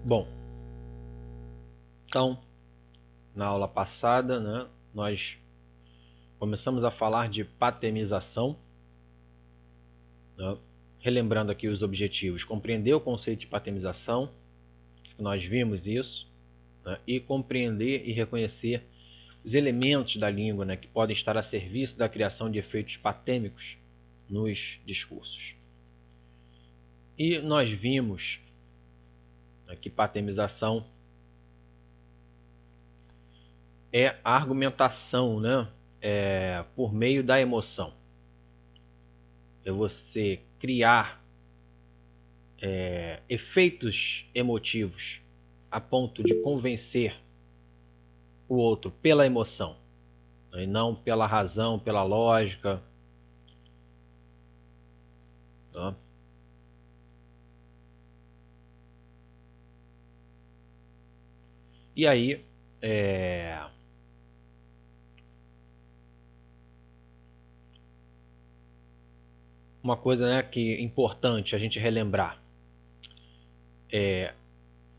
Bom, então, na aula passada, né, nós começamos a falar de patemização, né, relembrando aqui os objetivos: compreender o conceito de patemização, nós vimos isso, né, e compreender e reconhecer os elementos da língua, né, que podem estar a serviço da criação de efeitos patêmicos nos discursos. E nós vimos, né, que patemização é a argumentação, né, por meio da emoção. É você criar efeitos emotivos a ponto de convencer o outro pela emoção, né, e não pela razão, pela lógica. Tá? E aí, uma coisa, né, que é importante a gente relembrar: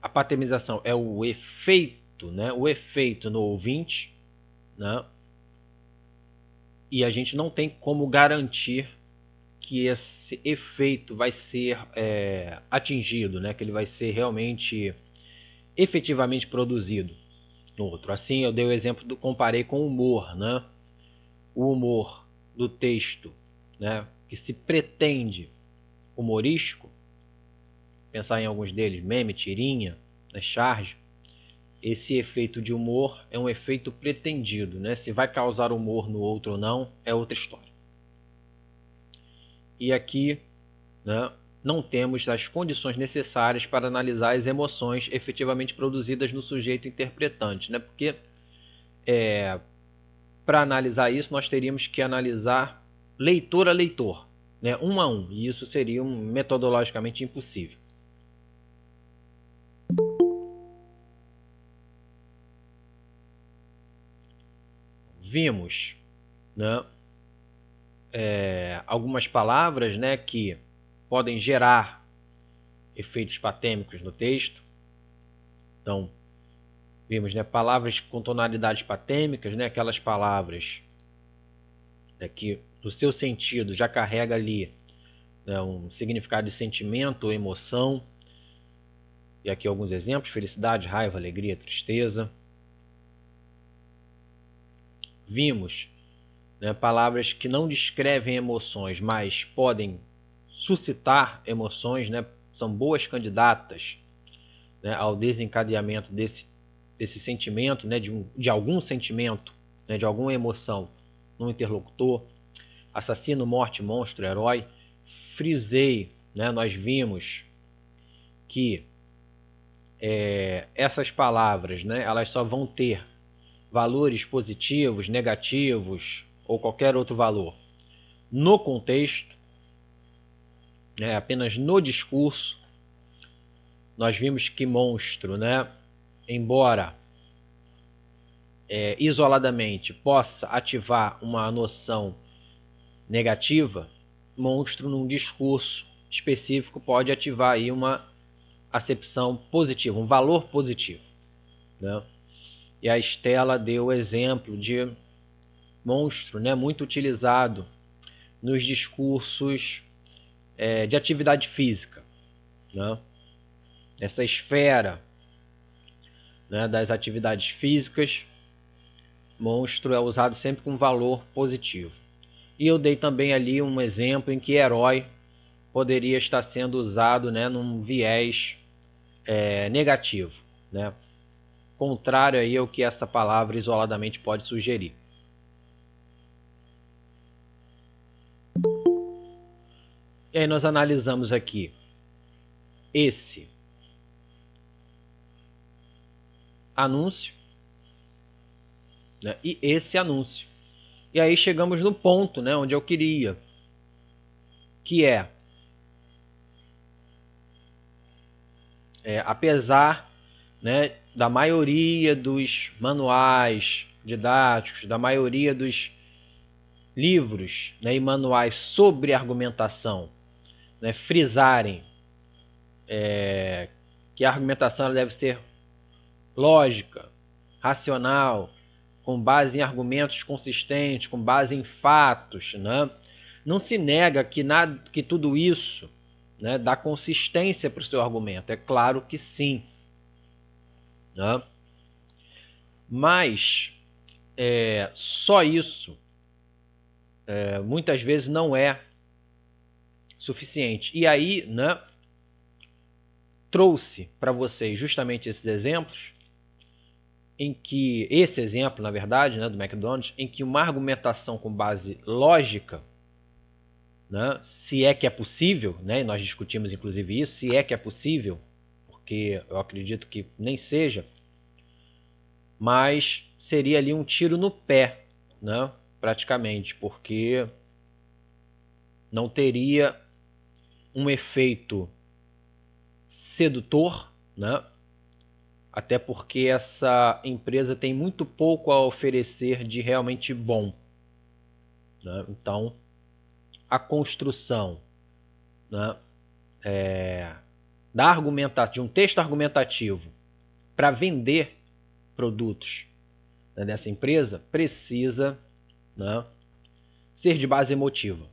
a patemização é o efeito, né, o efeito no ouvinte, né, e a gente não tem como garantir que esse efeito vai ser atingido, né, que ele vai ser realmente, efetivamente produzido no outro. Assim, eu dei o exemplo comparei com o humor, né? O humor do texto, né, que se pretende humorístico, pensar em alguns deles, meme, tirinha, né, charge. Esse efeito de humor é um efeito pretendido, né? Se vai causar humor no outro ou não é outra história. E aqui, né, não temos as condições necessárias para analisar as emoções efetivamente produzidas no sujeito interpretante, né? Porque para analisar isso nós teríamos que analisar leitor a leitor, né, um a um, e isso seria metodologicamente impossível. Vimos, né, algumas palavras, né, que podem gerar efeitos patêmicos no texto. Então, vimos, né, palavras com tonalidades patêmicas, né, aquelas palavras, né, que no seu sentido já carrega ali, né, um significado de sentimento ou emoção. E aqui alguns exemplos: felicidade, raiva, alegria, tristeza. Vimos, né, palavras que não descrevem emoções, mas podem suscitar emoções, né, são boas candidatas, né, ao desencadeamento desse sentimento, né, de algum sentimento, né, de alguma emoção no interlocutor. Assassino, morte, monstro, herói. Frisei, né, nós vimos que essas palavras, né, elas só vão ter valores positivos, negativos ou qualquer outro valor no contexto, né, apenas no discurso. Nós vimos que monstro, né, embora isoladamente possa ativar uma noção negativa, monstro num discurso específico pode ativar aí uma acepção positiva, um valor positivo, né? E a Estela deu o exemplo de monstro, né, muito utilizado nos discursos de atividade física, né? Essa esfera, né, das atividades físicas, monstro é usado sempre com valor positivo. E eu dei também ali um exemplo em que herói poderia estar sendo usado, né, num viés negativo, né? Contrário aí ao que essa palavra isoladamente pode sugerir. E aí nós analisamos aqui esse anúncio, né, e esse anúncio. E aí chegamos no ponto, né, onde eu queria, que apesar, né, da maioria dos manuais didáticos, da maioria dos livros, né, e manuais sobre argumentação, né, frisarem que a argumentação ela deve ser lógica, racional, com base em argumentos consistentes, com base em fatos, né? Não se nega que tudo isso, né, dá consistência para o seu argumento. É claro que sim, né? Mas só isso muitas vezes não é suficiente. E aí, né, trouxe para vocês justamente esses exemplos, em que esse exemplo, na verdade, né, do McDonald's, em que uma argumentação com base lógica, né, se é que é possível, né, e nós discutimos inclusive isso, se é que é possível, porque eu acredito que nem seja, mas seria ali um tiro no pé, né, praticamente, porque não teria um efeito sedutor, né, até porque essa empresa tem muito pouco a oferecer de realmente bom, né? Então, a construção, né, de um texto argumentativo para vender produtos, né, dessa empresa precisa, né, ser de base emotiva.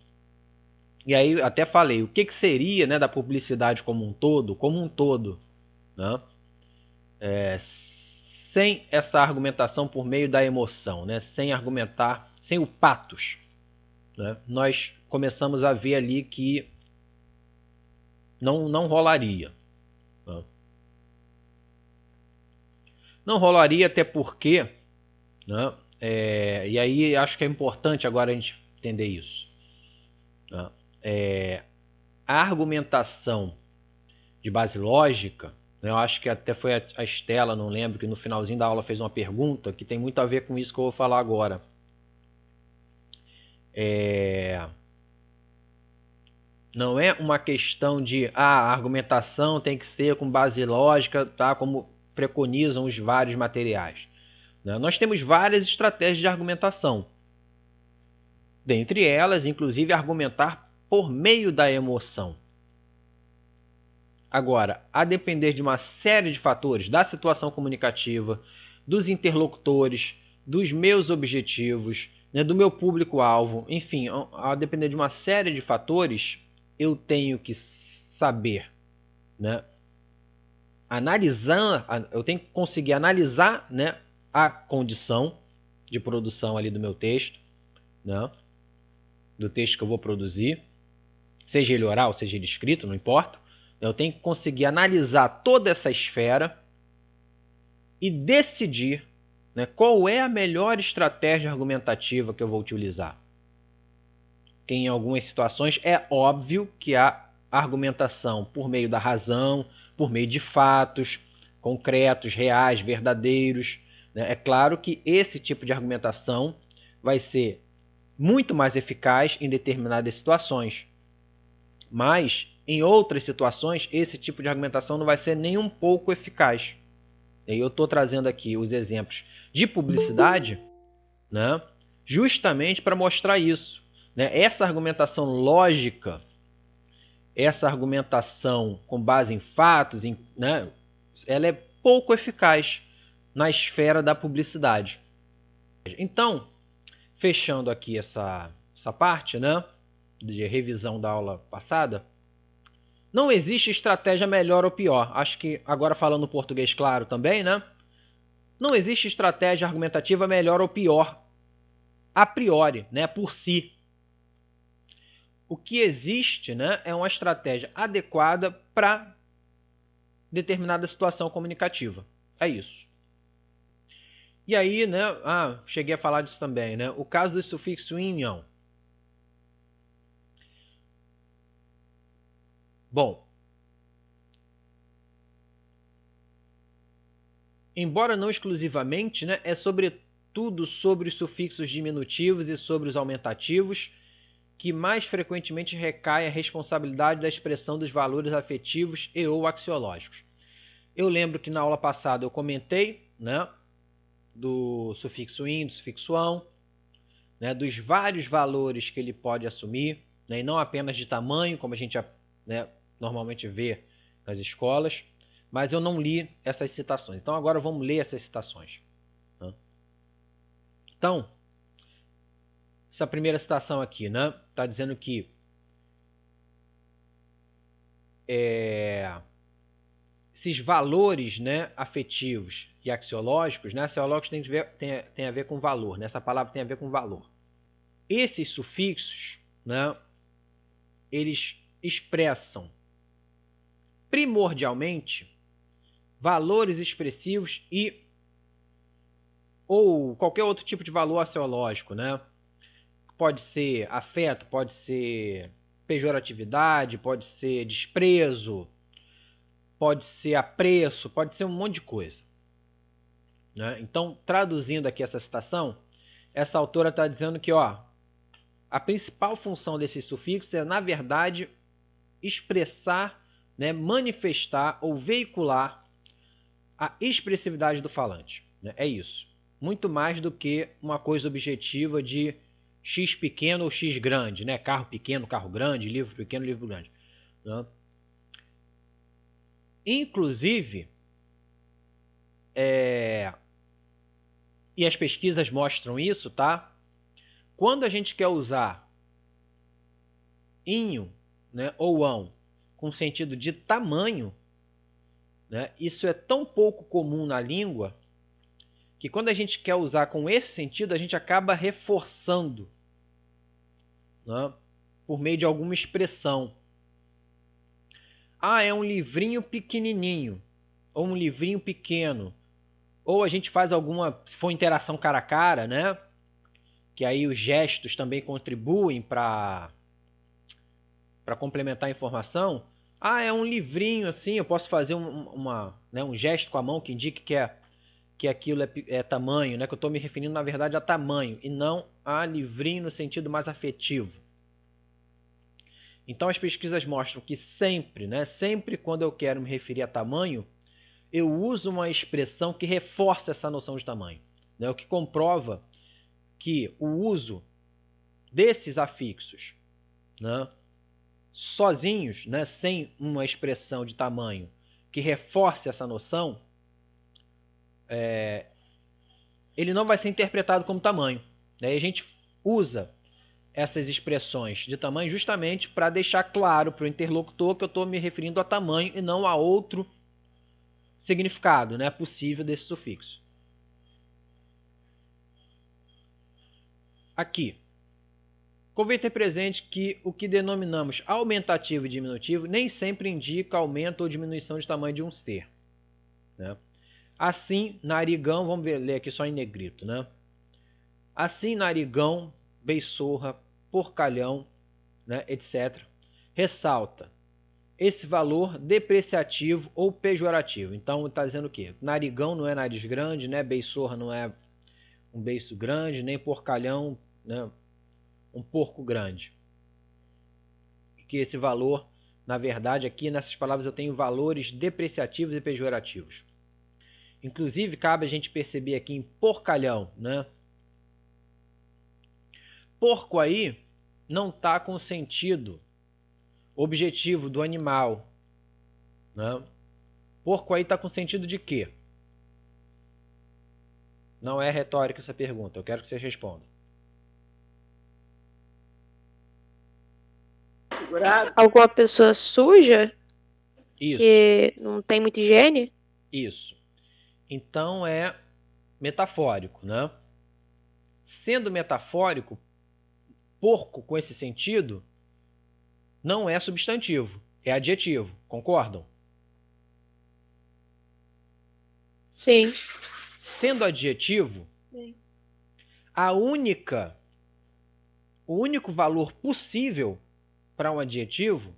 E aí até falei, o que seria, né, da publicidade como um todo, né, sem essa argumentação por meio da emoção, né, sem argumentar, sem o patos, né, nós começamos a ver ali que não rolaria. Né? Não rolaria até porque, né, e aí acho que é importante agora a gente entender isso. Né? A argumentação de base lógica, né, eu acho que até foi a Estela, não lembro, que no finalzinho da aula fez uma pergunta que tem muito a ver com isso que eu vou falar agora. Não é uma questão de a argumentação tem que ser com base lógica, tá, como preconizam os vários materiais. Né? Nós temos várias estratégias de argumentação. Dentre elas, inclusive, argumentar por meio da emoção. Agora, a depender de uma série de fatores, da situação comunicativa, dos interlocutores, dos meus objetivos, né, do meu público-alvo, enfim, a depender de uma série de fatores, eu tenho que saber, né, eu tenho que conseguir analisar, né, a condição de produção ali do meu texto, né, do texto que eu vou produzir, seja ele oral, seja ele escrito, não importa. Eu tenho que conseguir analisar toda essa esfera e decidir, né, qual é a melhor estratégia argumentativa que eu vou utilizar. Que em algumas situações é óbvio que a argumentação por meio da razão, por meio de fatos concretos, reais, verdadeiros, né? É claro que esse tipo de argumentação vai ser muito mais eficaz em determinadas situações. Mas, em outras situações, esse tipo de argumentação não vai ser nem um pouco eficaz. E eu estou trazendo aqui os exemplos de publicidade, né, justamente para mostrar isso. Né? Essa argumentação lógica, essa argumentação com base em fatos, né, ela é pouco eficaz na esfera da publicidade. Então, fechando aqui essa parte, né, de revisão da aula passada, não existe estratégia melhor ou pior. Acho que agora falando português claro também, né? Não existe estratégia argumentativa melhor ou pior a priori, né, por si. O que existe, né, é uma estratégia adequada para determinada situação comunicativa. É isso. E aí, né, cheguei a falar disso também, né? O caso do sufixo -ion. Bom, embora não exclusivamente, né, é sobretudo sobre os sufixos diminutivos e sobre os aumentativos que mais frequentemente recai a responsabilidade da expressão dos valores afetivos e ou axiológicos. Eu lembro que na aula passada eu comentei, né, do sufixo -in, do sufixo -ão, né, dos vários valores que ele pode assumir, né, e não apenas de tamanho, como a gente, né, normalmente vê nas escolas, mas eu não li essas citações. Então agora vamos ler essas citações. Né? Então, essa primeira citação aqui, né, está dizendo que esses valores, né, afetivos e axiológicos, né, axiológicos tem a ver com valor, né, essa palavra tem a ver com valor. Esses sufixos, né, eles expressam primordialmente valores expressivos ou qualquer outro tipo de valor axiológico, né? Pode ser afeto, pode ser pejoratividade, pode ser desprezo, pode ser apreço, pode ser um monte de coisa. Né? Então, traduzindo aqui essa citação, essa autora está dizendo que a principal função desses sufixos é, na verdade, expressar, né, manifestar ou veicular a expressividade do falante. Né? É isso. Muito mais do que uma coisa objetiva de X pequeno ou X grande, né? Carro pequeno, carro grande, livro pequeno, livro grande. Né? Inclusive, e as pesquisas mostram isso, tá? Quando a gente quer usar inho, né, ou ão com sentido de tamanho, né, isso é tão pouco comum na língua que quando a gente quer usar com esse sentido, a gente acaba reforçando, né, por meio de alguma expressão. Ah, é um livrinho pequenininho, ou um livrinho pequeno. Ou a gente faz alguma, se for interação cara a cara, né, que aí os gestos também contribuem para complementar a informação. Ah, é um livrinho assim, eu posso fazer um gesto com a mão que indique que aquilo é tamanho, né? Que eu estou me referindo, na verdade, a tamanho, e não a livrinho no sentido mais afetivo. Então, as pesquisas mostram que sempre, né? Sempre quando eu quero me referir a tamanho, eu uso uma expressão que reforça essa noção de tamanho. Né? O que comprova que o uso desses afixos, né, sozinhos, né, sem uma expressão de tamanho que reforce essa noção, ele não vai ser interpretado como tamanho. Né? E a gente usa essas expressões de tamanho justamente para deixar claro para o interlocutor que eu estou me referindo a tamanho e não a outro significado, né, possível desse sufixo. Aqui, convém ter presente que o que denominamos aumentativo e diminutivo nem sempre indica aumento ou diminuição de tamanho de um ser. Né? Assim, narigão, vamos ler aqui só em negrito, né? Assim, narigão, beiçorra, porcalhão, né, etc., ressalta esse valor depreciativo ou pejorativo. Então, está dizendo o quê? Narigão não é nariz grande, né? Beiçorra não é um beiço grande, nem porcalhão, né, um porco grande. Que esse valor, na verdade, aqui nessas palavras eu tenho valores depreciativos e pejorativos. Inclusive, cabe a gente perceber aqui em porcalhão, né? Porco aí não está com sentido objetivo do animal. Né? Porco aí está com sentido de quê? Não é retórica essa pergunta, eu quero que vocês respondam. Alguma pessoa suja? Isso. Que não tem muita higiene? Isso. Então é metafórico, né? Sendo metafórico, porco com esse sentido não é substantivo, é adjetivo. Concordam? Sim. Sendo adjetivo, Sim. o único valor possível para um adjetivo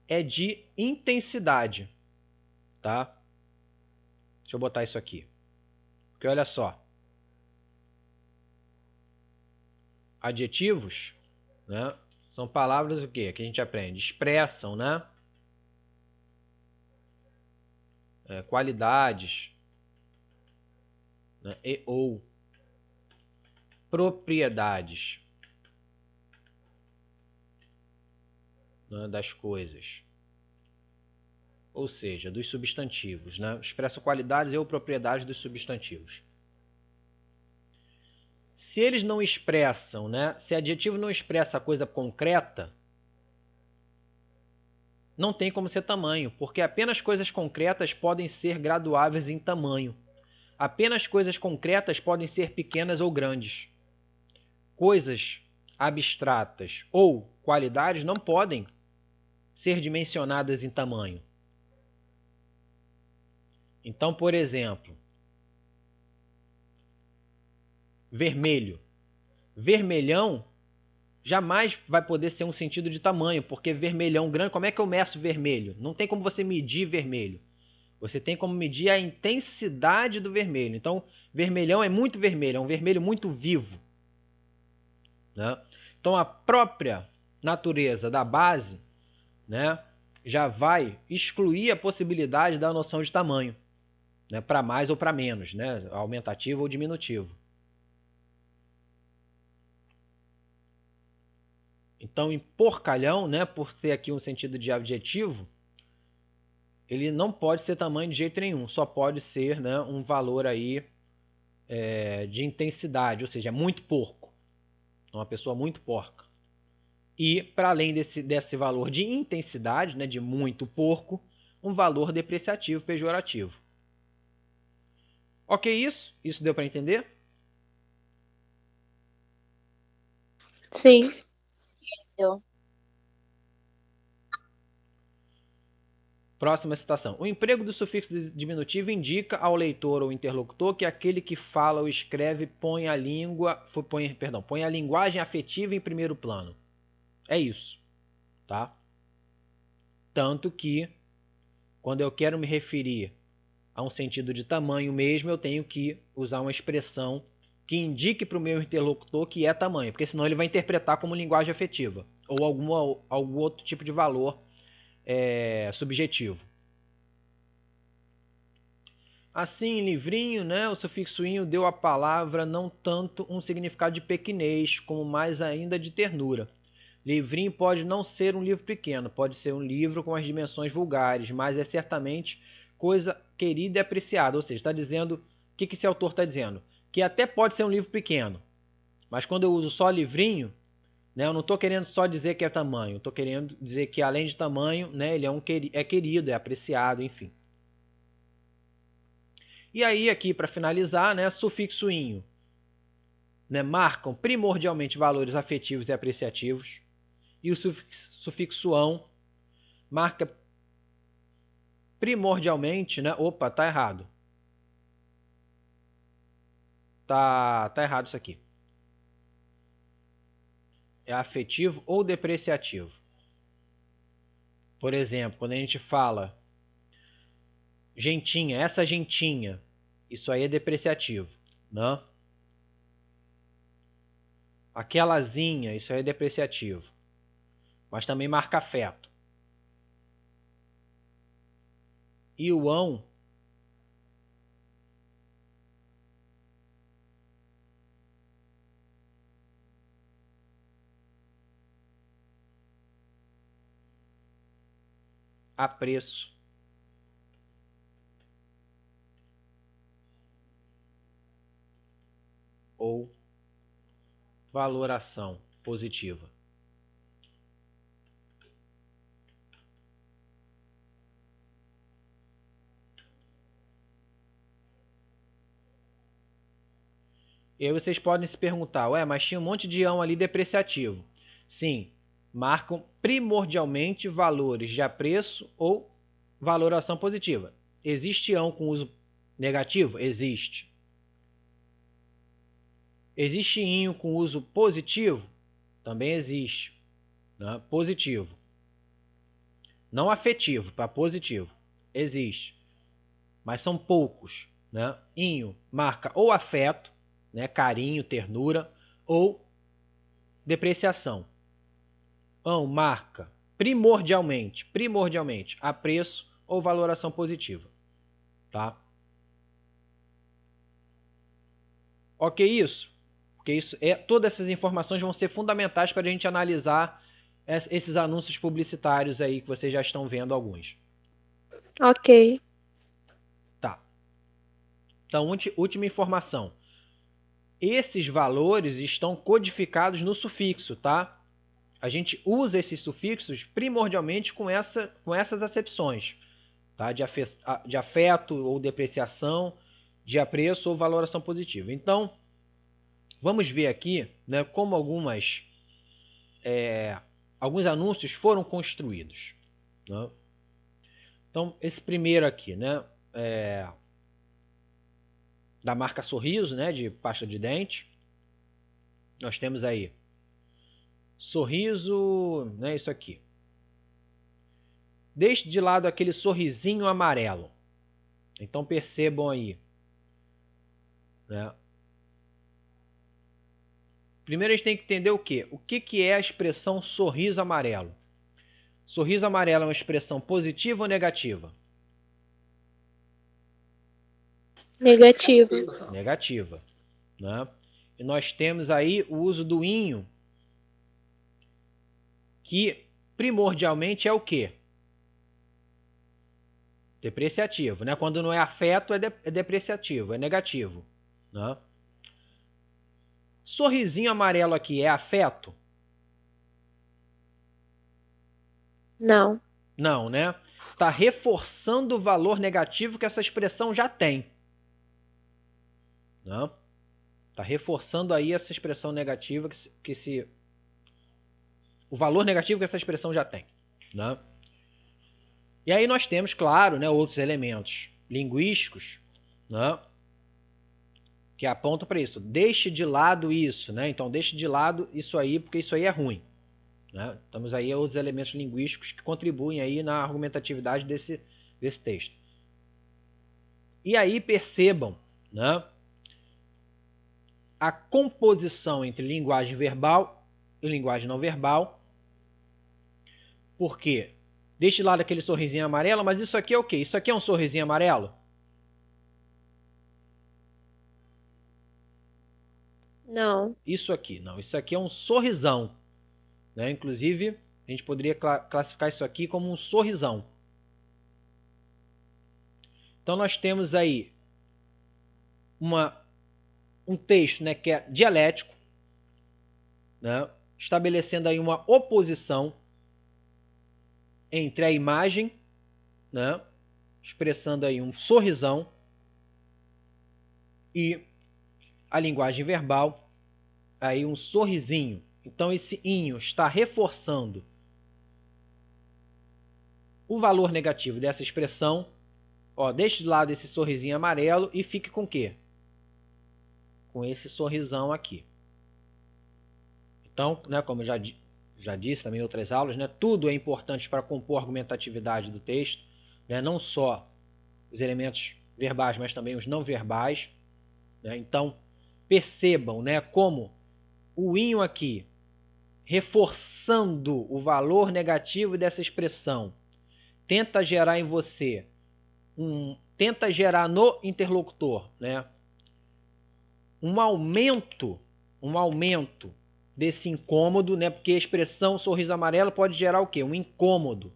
é de intensidade, tá? Deixa eu botar isso aqui. Porque olha só. Adjetivos, né, são palavras o quê? Que a gente aprende. Expressam, né? Qualidades, né, e ou propriedades, né, das coisas. ou seja, dos substantivos, né? Expresso qualidades ou propriedades dos substantivos. Se eles não expressam, né? Se adjetivo não expressa a coisa concreta, não tem como ser tamanho, porque apenas coisas concretas podem ser graduáveis em tamanho. Apenas coisas concretas podem ser pequenas ou grandes. Coisas abstratas ou qualidades não podem ser dimensionadas em tamanho. Então, por exemplo, vermelho. Vermelhão jamais vai poder ser um sentido de tamanho, porque vermelhão grande, como é que eu meço vermelho? Não tem como você medir vermelho. Você tem como medir a intensidade do vermelho. Então, vermelhão é muito vermelho, é um vermelho muito vivo, né? Então, a própria natureza da base, né, já vai excluir a possibilidade da noção de tamanho, né, para mais ou para menos, né, aumentativo ou diminutivo. Então, em porcalhão, né, por ter aqui um sentido de adjetivo, ele não pode ser tamanho de jeito nenhum, só pode ser, né, um valor aí de intensidade, ou seja, é muito porco. É uma pessoa muito porca. E, para além desse valor de intensidade, né, de muito porco, um valor depreciativo, pejorativo. Ok isso? Isso deu para entender? Sim. Deu. Próxima citação. O emprego do sufixo diminutivo indica ao leitor ou interlocutor que aquele que fala ou escreve põe a linguagem afetiva em primeiro plano. É isso, tá? Tanto que, quando eu quero me referir a um sentido de tamanho mesmo, eu tenho que usar uma expressão que indique para o meu interlocutor que é tamanho, porque senão ele vai interpretar como linguagem afetiva ou algum outro tipo de valor subjetivo. Assim, em livrinho, né, o sufixo inho deu à palavra não tanto um significado de pequenez, como mais ainda de ternura. Livrinho pode não ser um livro pequeno, pode ser um livro com as dimensões vulgares, mas é certamente coisa querida e apreciada. Ou seja, está dizendo, o que esse autor está dizendo? Que até pode ser um livro pequeno, mas quando eu uso só livrinho, né, eu não estou querendo só dizer que é tamanho, estou querendo dizer que além de tamanho, né, ele é querido, é apreciado, enfim. E aí, aqui para finalizar, né, sufixo inho, né, marcam primordialmente valores afetivos e apreciativos. E o sufixo ão marca primordialmente, né? Opa, tá errado. Tá errado isso aqui. É afetivo ou depreciativo. Por exemplo, quando a gente fala gentinha, essa gentinha, isso aí é depreciativo, né? Aquelazinha, isso aí é depreciativo. Mas também marca afeto. E o ão apreço. Ou valoração positiva. E aí vocês podem se perguntar, ué, mas tinha um monte de ão ali depreciativo. Sim, marcam primordialmente valores de apreço ou valoração positiva. Existe ão com uso negativo? Existe. Existe inho com uso positivo? Também existe. Né? Positivo. Não afetivo, para positivo. Existe. Mas são poucos. Né? Inho marca ou afeto, né? Carinho, ternura, ou depreciação. Ão marca primordialmente, apreço ou valoração positiva. Tá? Ok isso? Porque todas essas informações vão ser fundamentais para a gente analisar esses anúncios publicitários aí que vocês já estão vendo alguns. Ok. Tá. Então, última informação. Esses valores estão codificados no sufixo, tá? A gente usa esses sufixos primordialmente com essas acepções, tá? De afeto ou depreciação, de apreço ou valoração positiva. Então, vamos ver aqui, né, como alguns anúncios foram construídos, né? Então, esse primeiro aqui, né, da marca Sorriso, né, de pasta de dente. Nós temos aí Sorriso, né, isso aqui. Deixe de lado aquele sorrisinho amarelo. Então percebam aí, né? Primeiro a gente tem que entender o quê? O que é a expressão sorriso amarelo? Sorriso amarelo é uma expressão positiva ou negativa? Negativo. Negativa, né? E nós temos aí o uso do inho, que primordialmente é o quê? Depreciativo, né? Quando não é afeto, é depreciativo, é negativo, né? Sorrisinho amarelo aqui é afeto? Não. Não, né? Está reforçando o valor negativo que essa expressão já tem. Né? Está reforçando aí essa expressão negativa o valor negativo que essa expressão já tem. Né? E aí nós temos, claro, né, outros elementos linguísticos, né, que apontam para isso. Deixe de lado isso, né? Então deixe de lado isso aí, porque isso aí é ruim. Né? Temos aí outros elementos linguísticos que contribuem aí na argumentatividade desse texto. E aí percebam, né, a composição entre linguagem verbal e linguagem não verbal. Por quê? Deixe de lado aquele sorrisinho amarelo, mas isso aqui é o quê? Isso aqui é um sorrisinho amarelo? Não. Isso aqui, não. Isso aqui é um sorrisão. Né? Inclusive, a gente poderia classificar isso aqui como um sorrisão. Então, nós temos aí um texto, né, que é dialético, né, estabelecendo aí uma oposição entre a imagem, né, expressando aí um sorrisão, e a linguagem verbal, aí um sorrisinho. Então esse inho está reforçando o valor negativo dessa expressão. Ó, deixe de lado esse sorrisinho amarelo e fique com o quê? Com esse sorrisão aqui. Então, né, como eu já disse também em outras aulas, né, tudo é importante para compor a argumentatividade do texto, né, não só os elementos verbais, mas também os não verbais. Né? Então, percebam, né, como o inho aqui, reforçando o valor negativo dessa expressão, tenta gerar em você, tenta gerar no interlocutor, né, um aumento desse incômodo, né, porque a expressão sorriso amarelo pode gerar o quê? Um incômodo.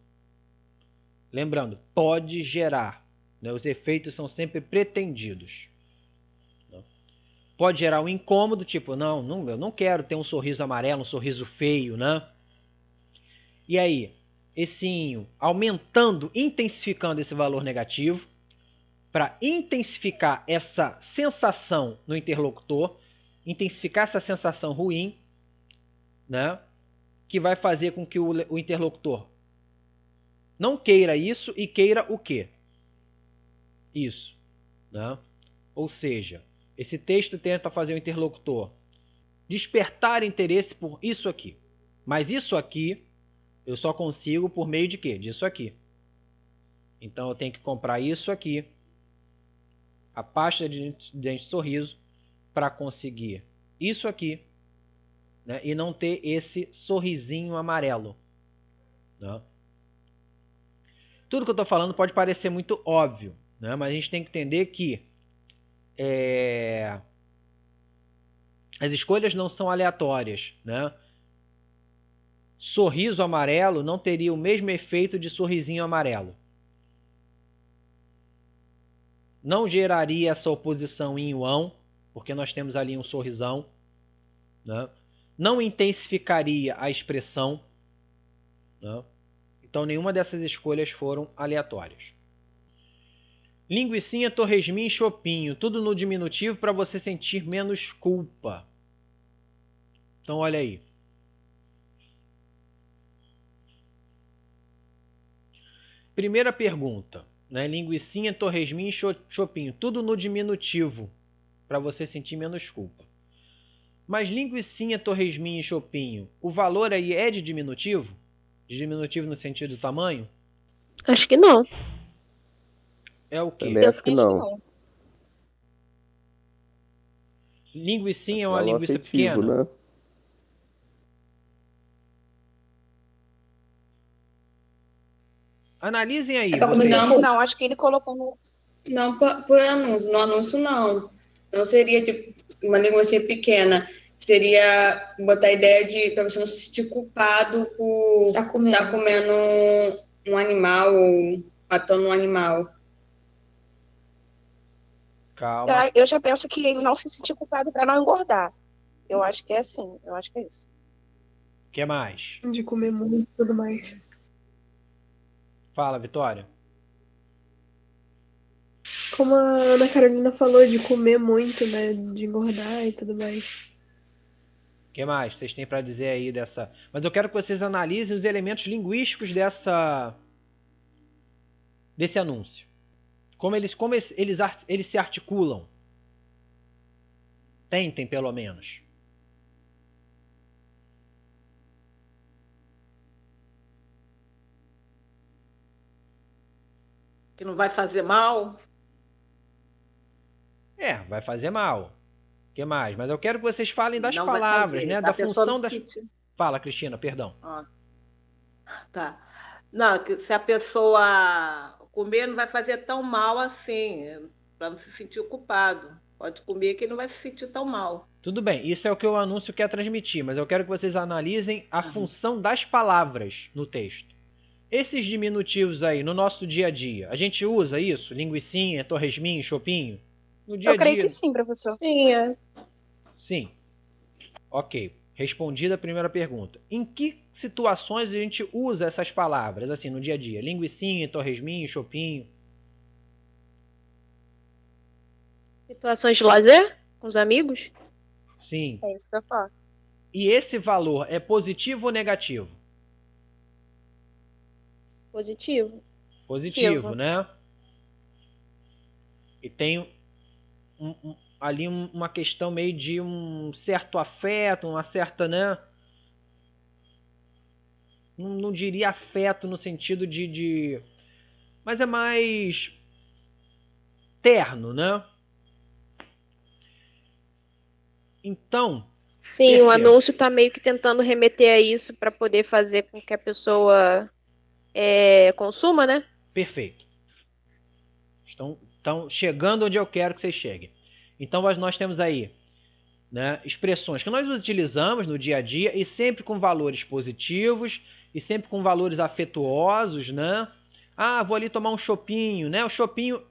Lembrando, pode gerar, né, os efeitos são sempre pretendidos. Pode gerar um incômodo, tipo, não, eu não quero ter um sorriso amarelo, um sorriso feio, né? E aí, esse inho aumentando, intensificando esse valor negativo, para intensificar essa sensação no interlocutor, intensificar essa sensação ruim, né? Que vai fazer com que o interlocutor não queira isso e queira o quê? Isso, né? Ou seja, esse texto tenta fazer o interlocutor despertar interesse por isso aqui. Mas isso aqui eu só consigo por meio de quê? Disso aqui. Então eu tenho que comprar isso aqui, a pasta de dente sorriso, para conseguir isso aqui, né? E não ter esse sorrisinho amarelo. Né? Tudo que eu estou falando pode parecer muito óbvio, né? Mas a gente tem que entender que as escolhas não são aleatórias. Né? Sorriso amarelo não teria o mesmo efeito de sorrisinho amarelo. não geraria essa oposição yin yang, porque nós temos ali um sorrisão, né? Não intensificaria a expressão, né? Então nenhuma dessas escolhas foram aleatórias. Linguicinha, torresminho e chopinho, tudo no diminutivo para você sentir menos culpa. Então olha aí. Primeira pergunta, né? Linguicinha, torresminho e chopinho, tudo no diminutivo para você sentir menos culpa. Mas linguicinha, torresminho e chopinho, o valor aí é de diminutivo? De diminutivo no sentido do tamanho? Acho que não. É o quê? Também acho que não. Linguicinha é uma Valor linguiça afetivo, pequena? né? Analisem aí. Não, acho que ele colocou no... Não, por anúncio. No anúncio, não. Não seria, tipo, uma linguiça pequena. Seria botar a ideia de para você não se sentir culpado por estar comendo um animal ou matando um animal. Calma. Eu já penso que ele não se sentir culpado para não engordar. Eu acho que é assim. Eu acho que é isso. O que mais? De comer muito e tudo mais. Fala, Vitória. Como a Ana Carolina falou, de comer muito, né? De engordar e tudo mais. O que mais vocês têm para dizer aí dessa... Mas eu quero que vocês analisem os elementos linguísticos desse anúncio. Como eles se articulam. Tentem, pelo menos. Que não vai fazer mal? Vai fazer mal. O que mais? Mas eu quero que vocês falem das Não palavras, vai fazer, né? a Da pessoa função não das... se sentir- Fala, Cristina, perdão. Tá. Não, que se a pessoa comer não vai fazer tão mal assim, para não se sentir culpado. Pode comer que não vai se sentir tão mal. Tudo bem, isso é o que o anúncio quer transmitir, mas eu quero que vocês analisem a função das palavras no texto. Esses diminutivos aí, no nosso dia a dia, a gente usa isso? Linguicinha, torresminho, chopinho? No dia a Eu creio dia? que sim, professor. Sim, é. Sim. Ok. Respondida a primeira pergunta. Em que situações a gente usa essas palavras, assim, no dia a dia? Linguicinha, torresminho, chopinho? Situações de lazer com os amigos? Sim. É isso que eu falo. E esse valor é positivo ou negativo? Positivo. Positivo, né? E tem ali uma questão meio de um certo afeto, uma certa, né? Não diria afeto no sentido de... Mas é mais terno, né? Então... Sim, perceba. o anúncio tá meio que tentando remeter a isso para poder fazer com que a pessoa consuma, né? Perfeito. Estão chegando onde eu quero que vocês cheguem. Então nós temos aí, né, expressões que nós utilizamos no dia a dia e sempre com valores positivos e sempre com valores afetuosos, né? Ah, vou ali tomar um chopinho, né? O chopinho,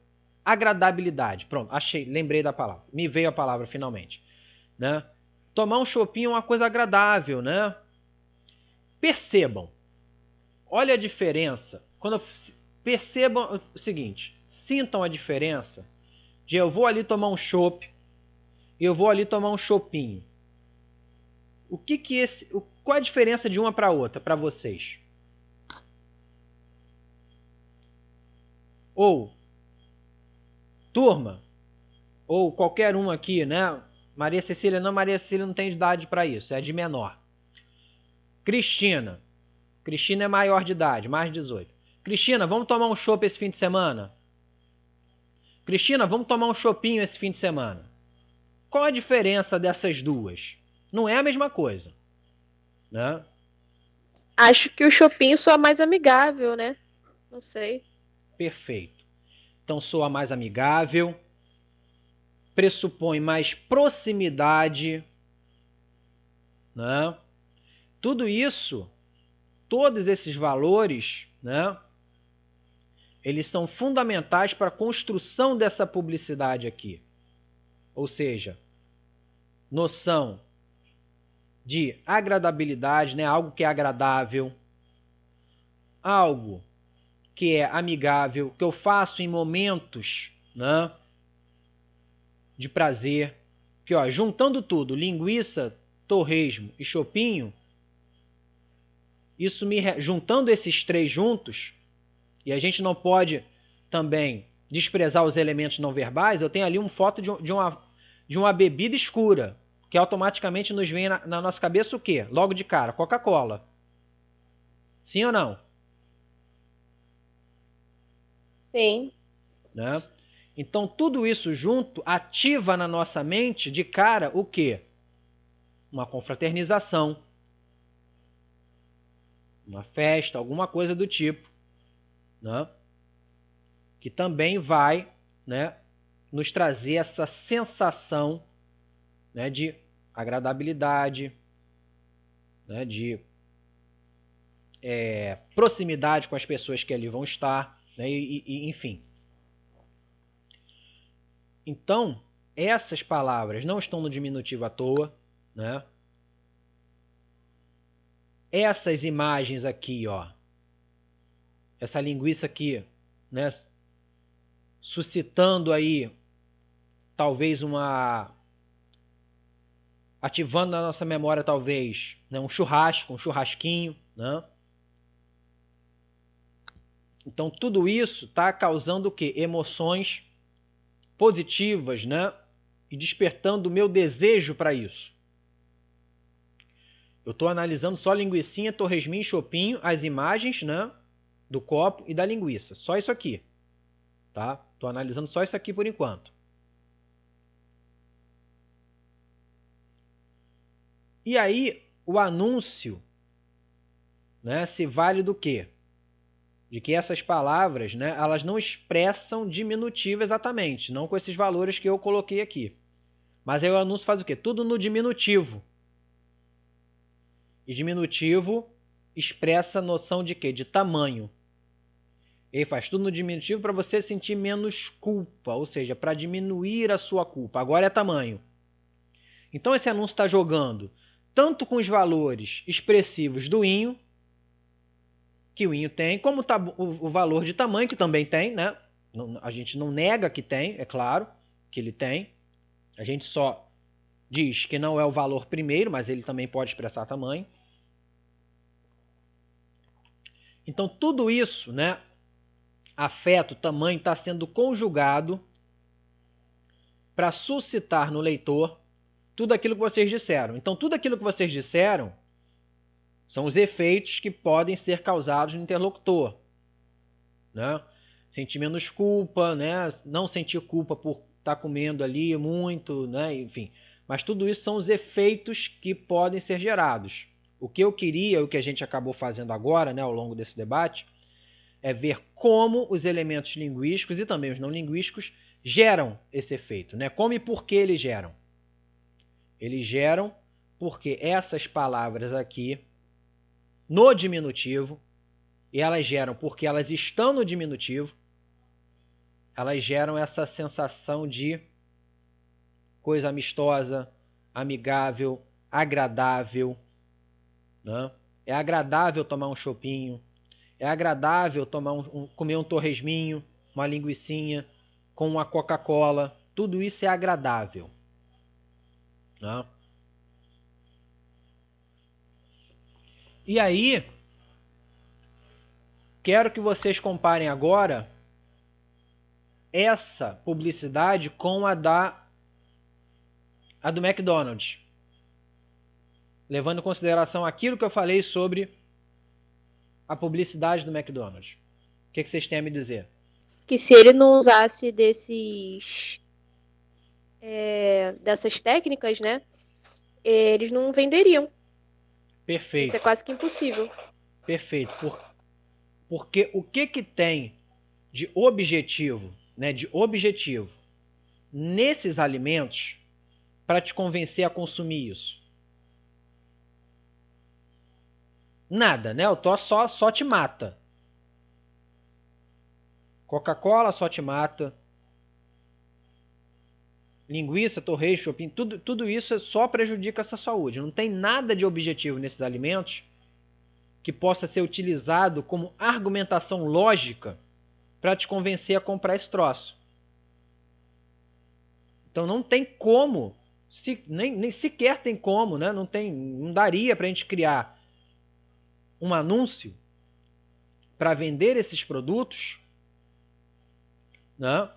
agradabilidade. Pronto, lembrei da palavra. Me veio a palavra finalmente, né? Tomar um chopinho é uma coisa agradável, né? Percebam. Olha a diferença. Percebam o seguinte, sintam a diferença de eu vou ali tomar um chopp e eu vou ali tomar um chopinho. Qual a diferença de uma para outra para vocês? Ou turma, ou qualquer um aqui, né? Maria Cecília não tem idade para isso, é de menor. Cristina é maior de idade, mais de 18. Cristina, vamos tomar um chopp esse fim de semana? Cristina, vamos tomar um chopinho esse fim de semana? Qual a diferença dessas duas? Não é a mesma coisa, né? Acho que o chopinho soa mais amigável, né? Não sei. Perfeito. Então soa mais amigável, pressupõe mais proximidade, né? Tudo isso, todos esses valores, né? eles são fundamentais para a construção dessa publicidade aqui. Ou seja, noção de agradabilidade, né? Algo que é agradável, algo que é amigável, que eu faço em momentos, né, de prazer. Que, ó, juntando tudo, linguiça, torresmo e chopinho, juntando esses três juntos, e a gente não pode também desprezar os elementos não verbais. Eu tenho ali uma foto de uma bebida escura, que automaticamente nos vem na nossa cabeça o quê? Logo de cara, Coca-Cola. Sim ou não? Sim. Né? Então, tudo isso junto ativa na nossa mente de cara o quê? Uma confraternização, uma festa, alguma coisa do tipo, né? Que também vai, né, nos trazer essa sensação, né, de agradabilidade, né, de proximidade com as pessoas que ali vão estar, né, enfim. Então, essas palavras não estão no diminutivo à toa, né? Essas imagens aqui, ó, essa linguiça aqui, né, suscitando aí talvez ativando na nossa memória talvez, né, um churrasco, um churrasquinho, né? Então tudo isso está causando o quê? Emoções positivas, né? E despertando o meu desejo para isso. Eu estou analisando só linguicinha, torresminho e chopinho, as imagens, né, do copo e da linguiça. Só isso aqui. Tá? Estou analisando só isso aqui por enquanto. E aí, o anúncio, né, se vale do quê? De que essas palavras, né, elas não expressam diminutivo exatamente, não com esses valores que eu coloquei aqui. Mas aí o anúncio faz o quê? Tudo no diminutivo. E diminutivo expressa a noção de quê? De tamanho. Ele faz tudo no diminutivo para você sentir menos culpa, ou seja, para diminuir a sua culpa. Agora é tamanho. Então esse anúncio está jogando tanto com os valores expressivos do inho, que o inho tem, como o valor de tamanho, que também tem, né? A gente não nega que tem, é claro que ele tem. A gente só diz que não é o valor primeiro, mas ele também pode expressar tamanho. Então tudo isso, né? Afeto, tamanho, está sendo conjugado para suscitar no leitor tudo aquilo que vocês disseram. Então tudo aquilo que vocês disseram são os efeitos que podem ser causados no interlocutor, né? Sentir menos culpa, né? Não sentir culpa por estar comendo ali muito, né? Enfim, mas tudo isso são os efeitos que podem ser gerados. O que eu queria, o que a gente acabou fazendo agora, né, ao longo desse debate, é ver como os elementos linguísticos e também os não linguísticos geram esse efeito, né? Como e por que eles geram. Eles geram porque essas palavras aqui, no diminutivo, e elas geram porque elas estão no diminutivo, elas geram essa sensação de coisa amistosa, amigável, agradável, né? É agradável tomar um chopinho, é agradável comer um torresminho, uma linguicinha com uma Coca-Cola. Tudo isso é agradável, né? E aí, quero que vocês comparem agora essa publicidade com a do McDonald's. Levando em consideração aquilo que eu falei sobre a publicidade do McDonald's. O que vocês têm a me dizer? Que se ele não usasse dessas técnicas, né? Eles não venderiam. Perfeito. Isso é quase que impossível. Perfeito. Porque o que tem de objetivo, né, nesses alimentos para te convencer a consumir isso? Nada, né? O troço só te mata. Coca-Cola só te mata. Linguiça, torresmo, shopping, tudo isso só prejudica essa saúde. Não tem nada de objetivo nesses alimentos que possa ser utilizado como argumentação lógica para te convencer a comprar esse troço. Então não tem como, nem sequer tem como, né? Não daria para a gente criar um anúncio para vender esses produtos, né?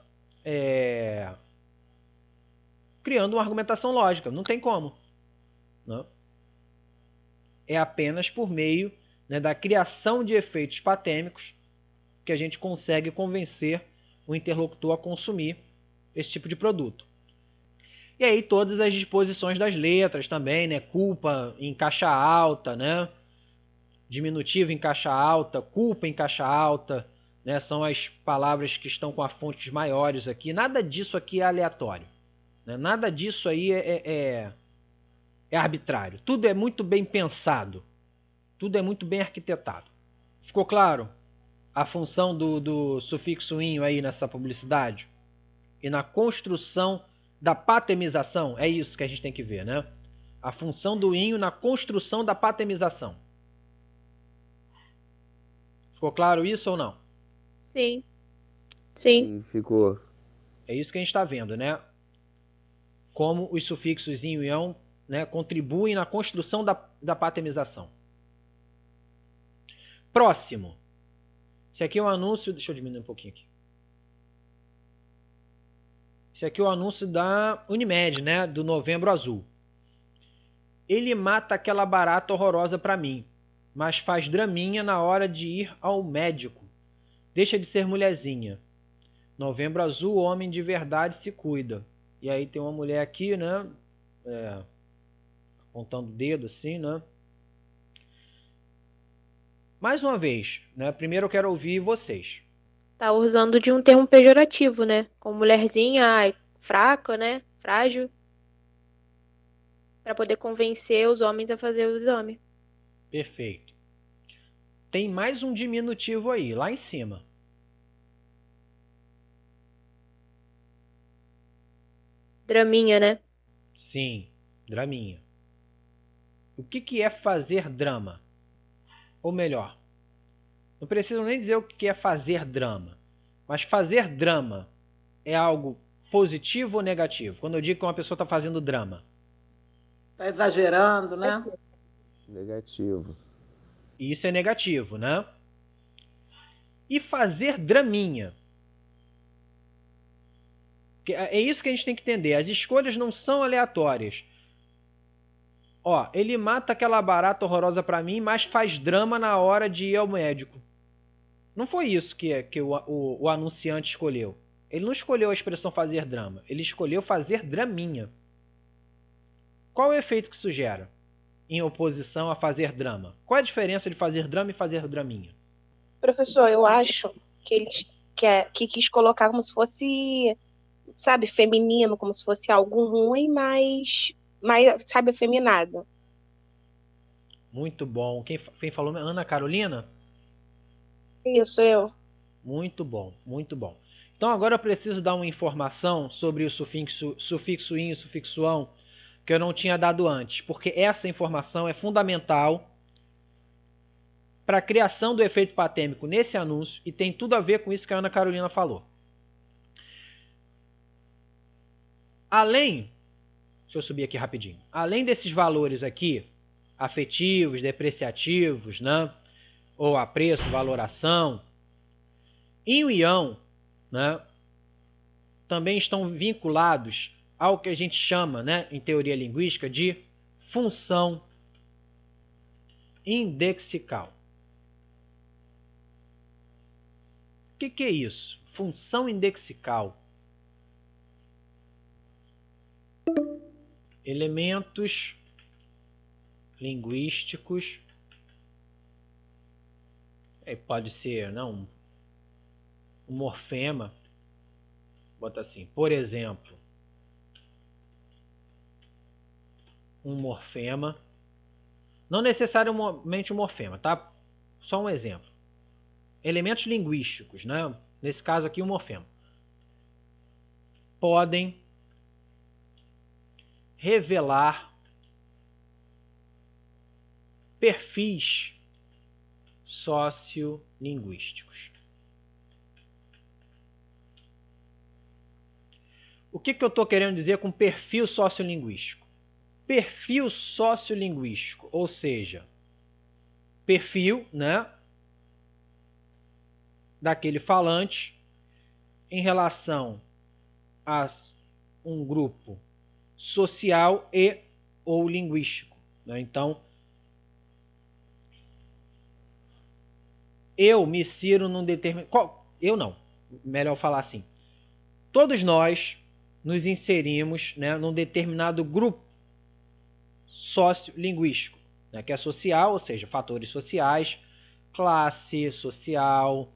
Criando uma argumentação lógica. Não tem como. Né? É apenas por meio, né, da criação de efeitos patêmicos que a gente consegue convencer o interlocutor a consumir esse tipo de produto. E aí todas as disposições das letras também, né? Culpa em caixa alta, né? Diminutivo em caixa alta, culpa em caixa alta, né? São as palavras que estão com as fontes maiores aqui. Nada disso aqui é aleatório. Né? Nada disso aí é arbitrário. Tudo é muito bem pensado. Tudo é muito bem arquitetado. Ficou claro a função do sufixo inho aí nessa publicidade? E na construção da patemização? É isso que a gente tem que ver, né? A função do inho na construção da patemização. Ficou claro isso ou não? Sim. Sim. Ficou. É isso que a gente está vendo, né? Como os sufixos inho e ão, né, contribuem na construção da patemização. Próximo. Esse aqui é um anúncio... Deixa eu diminuir um pouquinho aqui. Esse aqui é o anúncio da Unimed, né? Do Novembro Azul. Ele mata aquela barata horrorosa pra mim, mas faz draminha na hora de ir ao médico. Deixa de ser mulherzinha. Novembro Azul, homem de verdade se cuida. E aí tem uma mulher aqui, né? Apontando o dedo assim, né? Mais uma vez, né? Primeiro eu quero ouvir vocês. Tá usando de um termo pejorativo, né? Como mulherzinha, ai, fraca, né? Frágil. Pra poder convencer os homens a fazer o exame. Perfeito. Tem mais um diminutivo aí, lá em cima. Draminha, né? Sim, draminha. O que é fazer drama? Ou melhor, não preciso nem dizer o que é fazer drama. Mas fazer drama é algo positivo ou negativo? Quando eu digo que uma pessoa está fazendo drama. Está exagerando, né? Negativo. E isso é negativo, né? E fazer draminha. É isso que a gente tem que entender. As escolhas não são aleatórias. Ó, ele mata aquela barata horrorosa pra mim, mas faz drama na hora de ir ao médico. Não foi isso que o anunciante escolheu. Ele não escolheu a expressão fazer drama. Ele escolheu fazer draminha. Qual é o efeito que isso gera em oposição a fazer drama? Qual é a diferença de fazer drama e fazer draminha? Professor, eu acho que ele que quis colocar como se fosse, sabe, feminino, como se fosse algo ruim, mas sabe, afeminado. Muito bom. Quem falou? Ana Carolina? Isso, eu. Muito bom, muito bom. Então agora eu preciso dar uma informação sobre o sufixo in e sufixo ão que eu não tinha dado antes, porque essa informação é fundamental para a criação do efeito patêmico nesse anúncio e tem tudo a ver com isso que a Ana Carolina falou. Deixa eu subir aqui rapidinho. Além desses valores aqui, afetivos, depreciativos, né? Ou apreço, valoração, inho e ão, né? Também estão vinculados ao que a gente chama, né, em teoria linguística, de função indexical. O que é isso? Função indexical. Elementos linguísticos. Pode ser, não, um morfema. Bota assim, por exemplo, um morfema. Não necessariamente um morfema, tá? Só um exemplo. elementos linguísticos, né? Nesse caso aqui o morfema, podem revelar perfis sociolinguísticos. O que eu estou querendo dizer com perfil sociolinguístico? Perfil sociolinguístico, ou seja, perfil, né, daquele falante em relação a um grupo social e ou linguístico, né? Então, eu me insiro num determinado... Eu não, melhor falar assim. Todos nós nos inserimos, né, num determinado grupo sociolinguístico, né, que é social, ou seja, fatores sociais, classe social,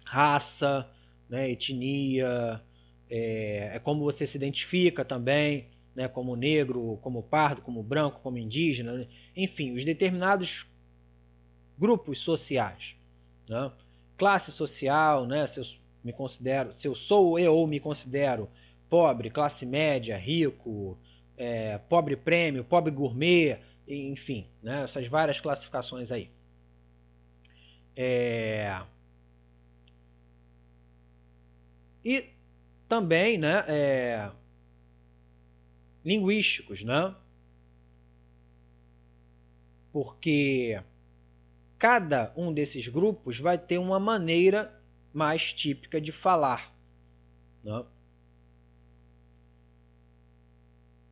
raça, né, etnia, é como você se identifica também, né, como negro, como pardo, como branco, como indígena, né? Enfim, os determinados grupos sociais, né? Classe social, né, se eu sou ou me considero pobre, classe média, rico, pobre prêmio, pobre gourmet, enfim, né, essas várias classificações aí. E também, né, linguísticos, né? Porque cada um desses grupos vai ter uma maneira mais típica de falar, né?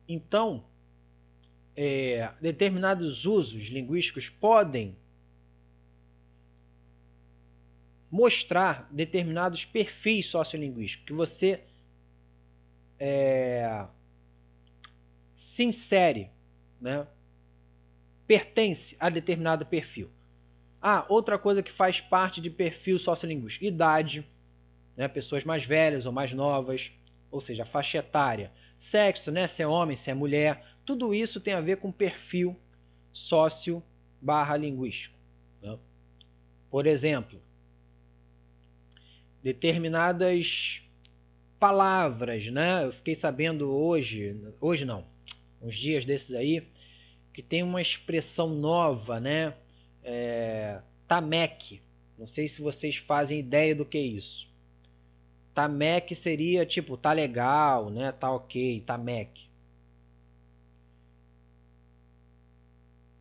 Então, determinados usos linguísticos podem mostrar determinados perfis sociolinguísticos que você se insere, né? Pertence a determinado perfil. Outra coisa que faz parte de perfil sociolinguístico: idade, né? Pessoas mais velhas ou mais novas, ou seja, faixa etária, sexo, né? Se é homem, se é mulher, tudo isso tem a ver com perfil socio/linguístico, né? Por exemplo, determinadas palavras, né? Eu fiquei sabendo hoje não, uns dias desses aí, que tem uma expressão nova, né? Tamec. Não sei se vocês fazem ideia do que é isso. Tamec seria tipo, tá legal, né? Tá ok, Tamec.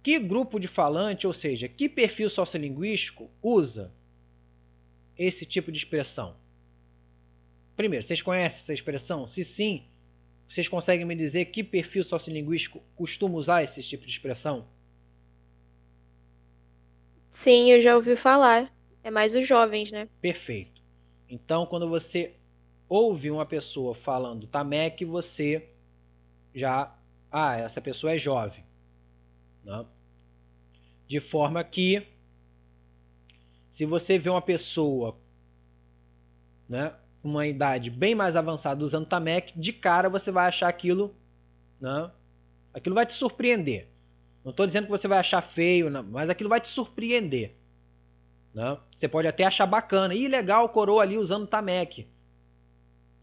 Que grupo de falante, ou seja, que perfil sociolinguístico usa esse tipo de expressão? Primeiro, vocês conhecem essa expressão? Se sim, vocês conseguem me dizer que perfil sociolinguístico costuma usar esse tipo de expressão? Sim, eu já ouvi falar. É mais os jovens, né? Perfeito. Então, quando você ouve uma pessoa falando Tamec, você já... essa pessoa é jovem, né? De forma que, se você vê uma pessoa, né, com uma idade bem mais avançada usando Tamec, de cara você vai achar aquilo, né? Aquilo vai te surpreender. Não estou dizendo que você vai achar feio, não, mas aquilo vai te surpreender, né? Você pode até achar bacana. Legal, o coroa ali usando Tamec.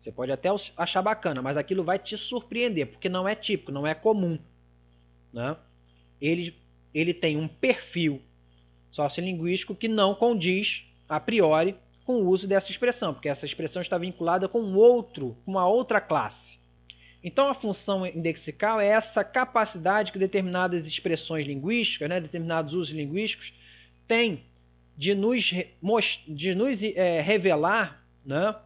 Você pode até achar bacana, mas aquilo vai te surpreender, porque não é típico, não é comum, né? Ele tem um perfil sociolinguístico que não condiz, a priori, com o uso dessa expressão, porque essa expressão está vinculada com uma outra classe. Então, a função indexical é essa capacidade que determinadas expressões linguísticas, né, determinados usos linguísticos, têm de nos revelar, né,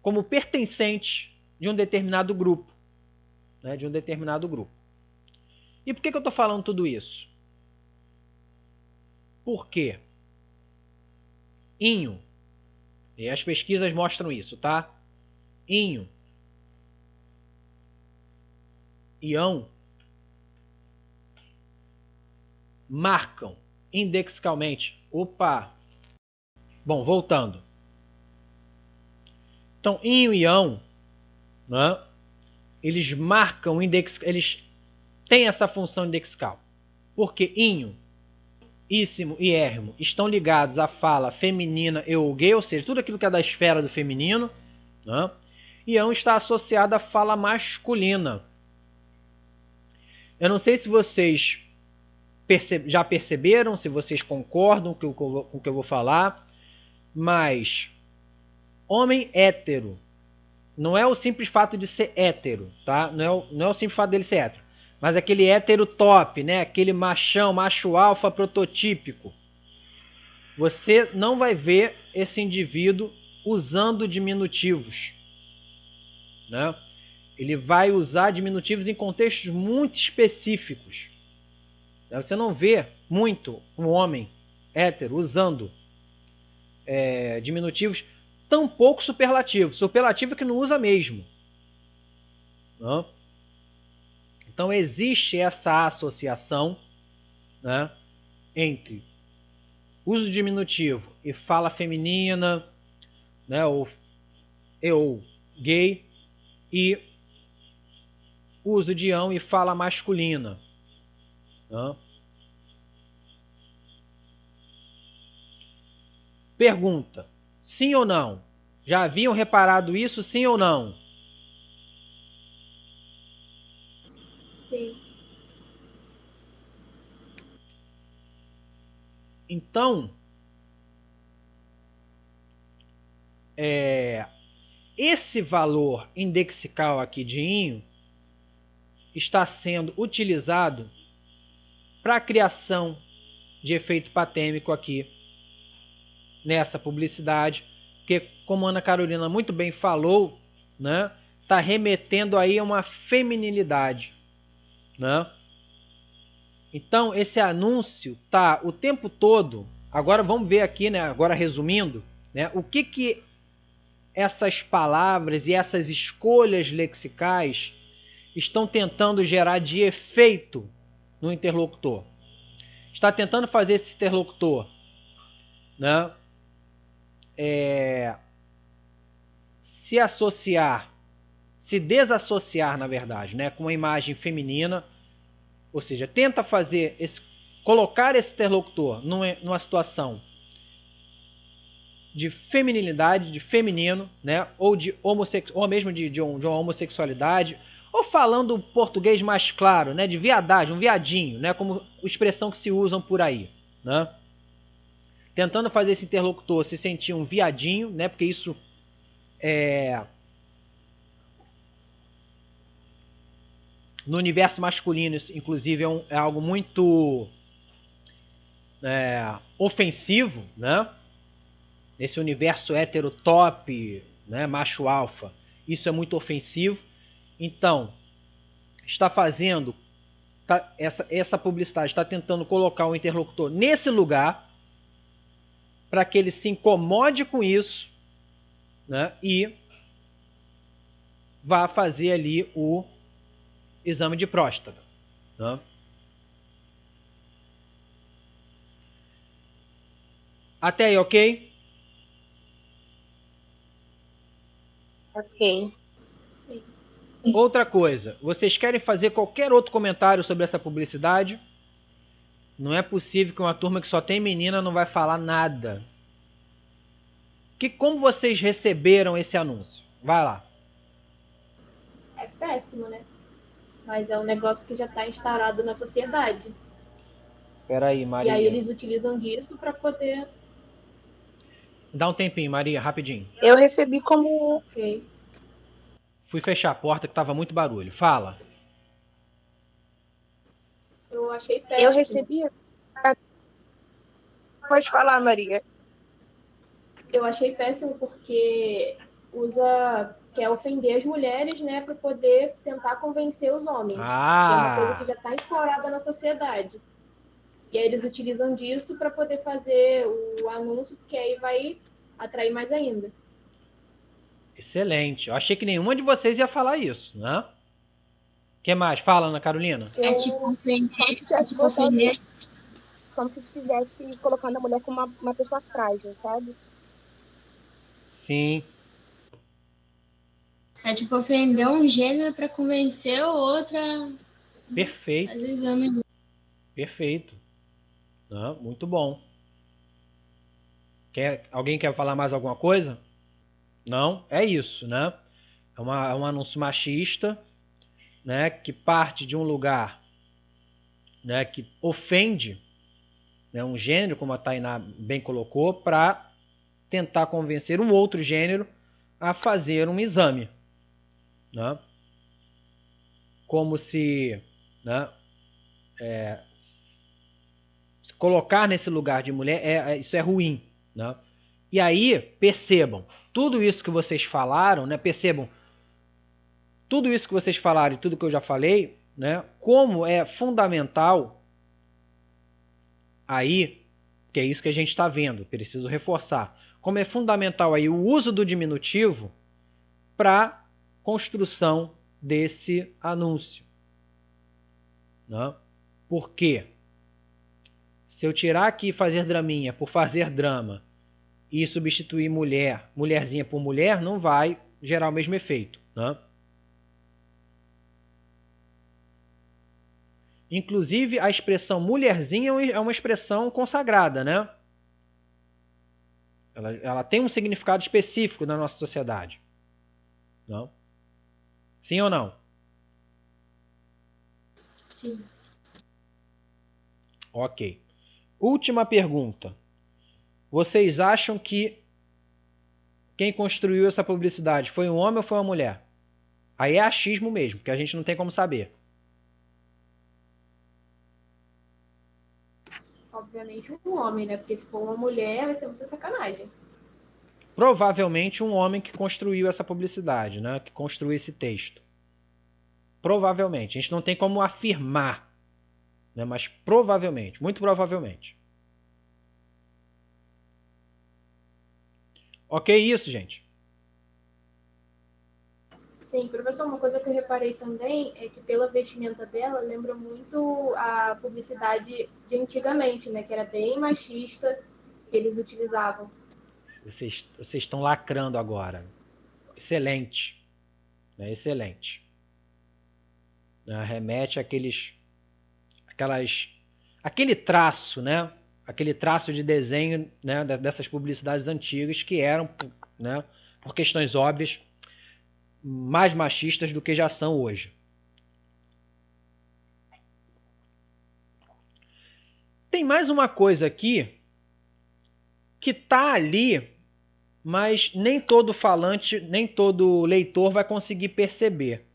como pertencentes de um determinado grupo. Né, de um determinado grupo. E por que eu estou falando tudo isso? Porque Inho, e as pesquisas mostram isso, tá? Inho, Ião, marcam indexicalmente. Bom, voltando. Então, Inho e Ião, né, eles marcam eles têm essa função indexical. Porque Inho íssimo e érrimo estão ligados à fala feminina e ou gay, ou seja, tudo aquilo que é da esfera do feminino, né? E ão está associado à fala masculina. Eu não sei se vocês já perceberam, se vocês concordam com o que eu vou falar, mas homem hétero não é o simples fato de ser hétero, tá? Não é o simples fato dele ser hétero, mas aquele hétero top, né? Aquele machão, macho alfa prototípico. Você não vai ver esse indivíduo usando diminutivos, né? Ele vai usar diminutivos em contextos muito específicos. Você não vê muito um homem hétero usando diminutivos, tampouco superlativos. Superlativo é que não usa mesmo. Né? Então existe essa associação, né, entre uso de diminutivo e fala feminina, né, ou gay, e uso de ão e fala masculina. Né? Pergunta: sim ou não? Já haviam reparado isso, sim ou não? Sim. Então, esse valor indexical aqui de inho está sendo utilizado para a criação de efeito patêmico aqui nessa publicidade, que, como a Ana Carolina muito bem falou, né, está remetendo aí a uma feminilidade, né? Então esse anúncio tá o tempo todo. Agora vamos ver aqui, né? Agora resumindo, né? O que essas palavras e essas escolhas lexicais estão tentando gerar de efeito no interlocutor. Está tentando fazer esse interlocutor, né, se associar, se desassociar, na verdade, né, com uma imagem feminina, ou seja, tenta colocar esse interlocutor numa situação de feminilidade, de feminino, né, ou mesmo de uma homossexualidade, ou falando português mais claro, né, de viadagem, um viadinho, né, como expressão que se usam por aí, né? Tentando fazer esse interlocutor se sentir um viadinho, né, porque isso no universo masculino, inclusive, é algo muito ofensivo, né? Nesse universo hétero top, né, macho alfa, isso é muito ofensivo. Então, essa publicidade está tentando colocar o interlocutor nesse lugar para que ele se incomode com isso, né, e vá fazer ali o exame de próstata. Né? Até aí, ok? Ok. Sim. Outra coisa, vocês querem fazer qualquer outro comentário sobre essa publicidade? Não é possível que uma turma que só tem menina não vai falar nada. Como vocês receberam esse anúncio? Vai lá. É péssimo, né? Mas é um negócio que já está instaurado na sociedade. Peraí, Maria. E aí eles utilizam disso para poder... Dá um tempinho, Maria, rapidinho. Eu recebi como... Ok. Fui fechar a porta que tava muito barulho. Fala. Eu achei péssimo. Eu recebi... Pode falar, Maria. Eu achei péssimo porque quer ofender as mulheres, né, para poder tentar convencer os homens. Que é uma coisa que já está instaurada na sociedade. E aí eles utilizam disso para poder fazer o anúncio, porque aí vai atrair mais ainda. Excelente. Eu achei que nenhuma de vocês ia falar isso, né? O que mais? Fala, Ana Carolina. É tipo ofender. Como se estivesse colocando a mulher como uma pessoa frágil, sabe? Sim. É tipo ofender um gênero para convencer o outro a Perfeito. fazer exame. Perfeito. Né? Muito bom. Alguém quer falar mais alguma coisa? Não? É isso, né? É um anúncio machista, né? Que parte de um lugar, né? Que ofende, né? Um gênero, como a Tainá bem colocou, para tentar convencer um outro gênero a fazer um exame, né? Como se, né? Se colocar nesse lugar de mulher, isso é ruim, né? E aí, percebam, tudo isso que vocês falaram, né? Percebam, tudo isso que vocês falaram e tudo que eu já falei, né? Como é fundamental aí, que é isso que a gente está vendo, preciso reforçar, como é fundamental aí o uso do diminutivo para construção desse anúncio, né? Por quê? Se eu tirar aqui fazer draminha por fazer drama e substituir mulherzinha por mulher, não vai gerar o mesmo efeito, né? Inclusive, a expressão mulherzinha é uma expressão consagrada, né? Ela tem um significado específico na nossa sociedade. Não? Sim ou não? Sim. Ok. Última pergunta. Vocês acham que quem construiu essa publicidade foi um homem ou foi uma mulher? Aí é achismo mesmo, que a gente não tem como saber. Obviamente um homem, né? Porque se for uma mulher, vai ser muita sacanagem. Provavelmente um homem que construiu essa publicidade, né? Que construiu esse texto. Provavelmente. A gente não tem como afirmar, né? Mas provavelmente, muito provavelmente. Ok isso, gente? Sim, professor, uma coisa que eu reparei também é que pela vestimenta dela lembra muito a publicidade de antigamente, né? Que era bem machista, que eles utilizavam. Vocês estão lacrando agora. Excelente. Né? Excelente. Né? Remete aquele traço, né? Aquele traço de desenho, né? Dessas publicidades antigas que eram, né? Por questões óbvias, mais machistas do que já são hoje. Tem mais uma coisa aqui que tá ali, mas nem todo falante, nem todo leitor vai conseguir perceber.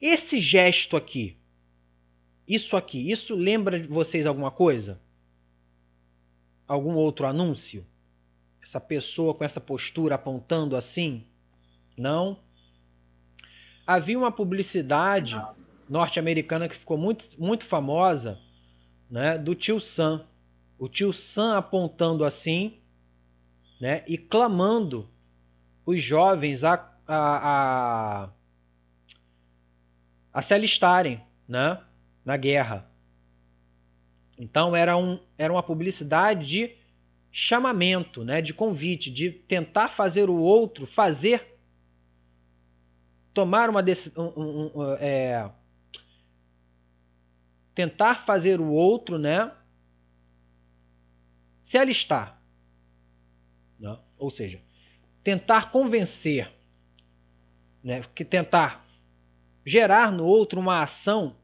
Esse gesto aqui, isso lembra de vocês alguma coisa? Algum outro anúncio? Essa pessoa com essa postura apontando assim? Não? Havia uma publicidade norte-americana que ficou muito, muito famosa, né, do Tio Sam. O Tio Sam apontando assim, né, e clamando os jovens a se alistarem, né, na guerra. Então era uma publicidade de chamamento, né, de convite, de tentar fazer o outro tomar uma decisão, tentar fazer o outro, né, se alistar, né? Ou seja, tentar convencer, né, que tentar gerar no outro uma ação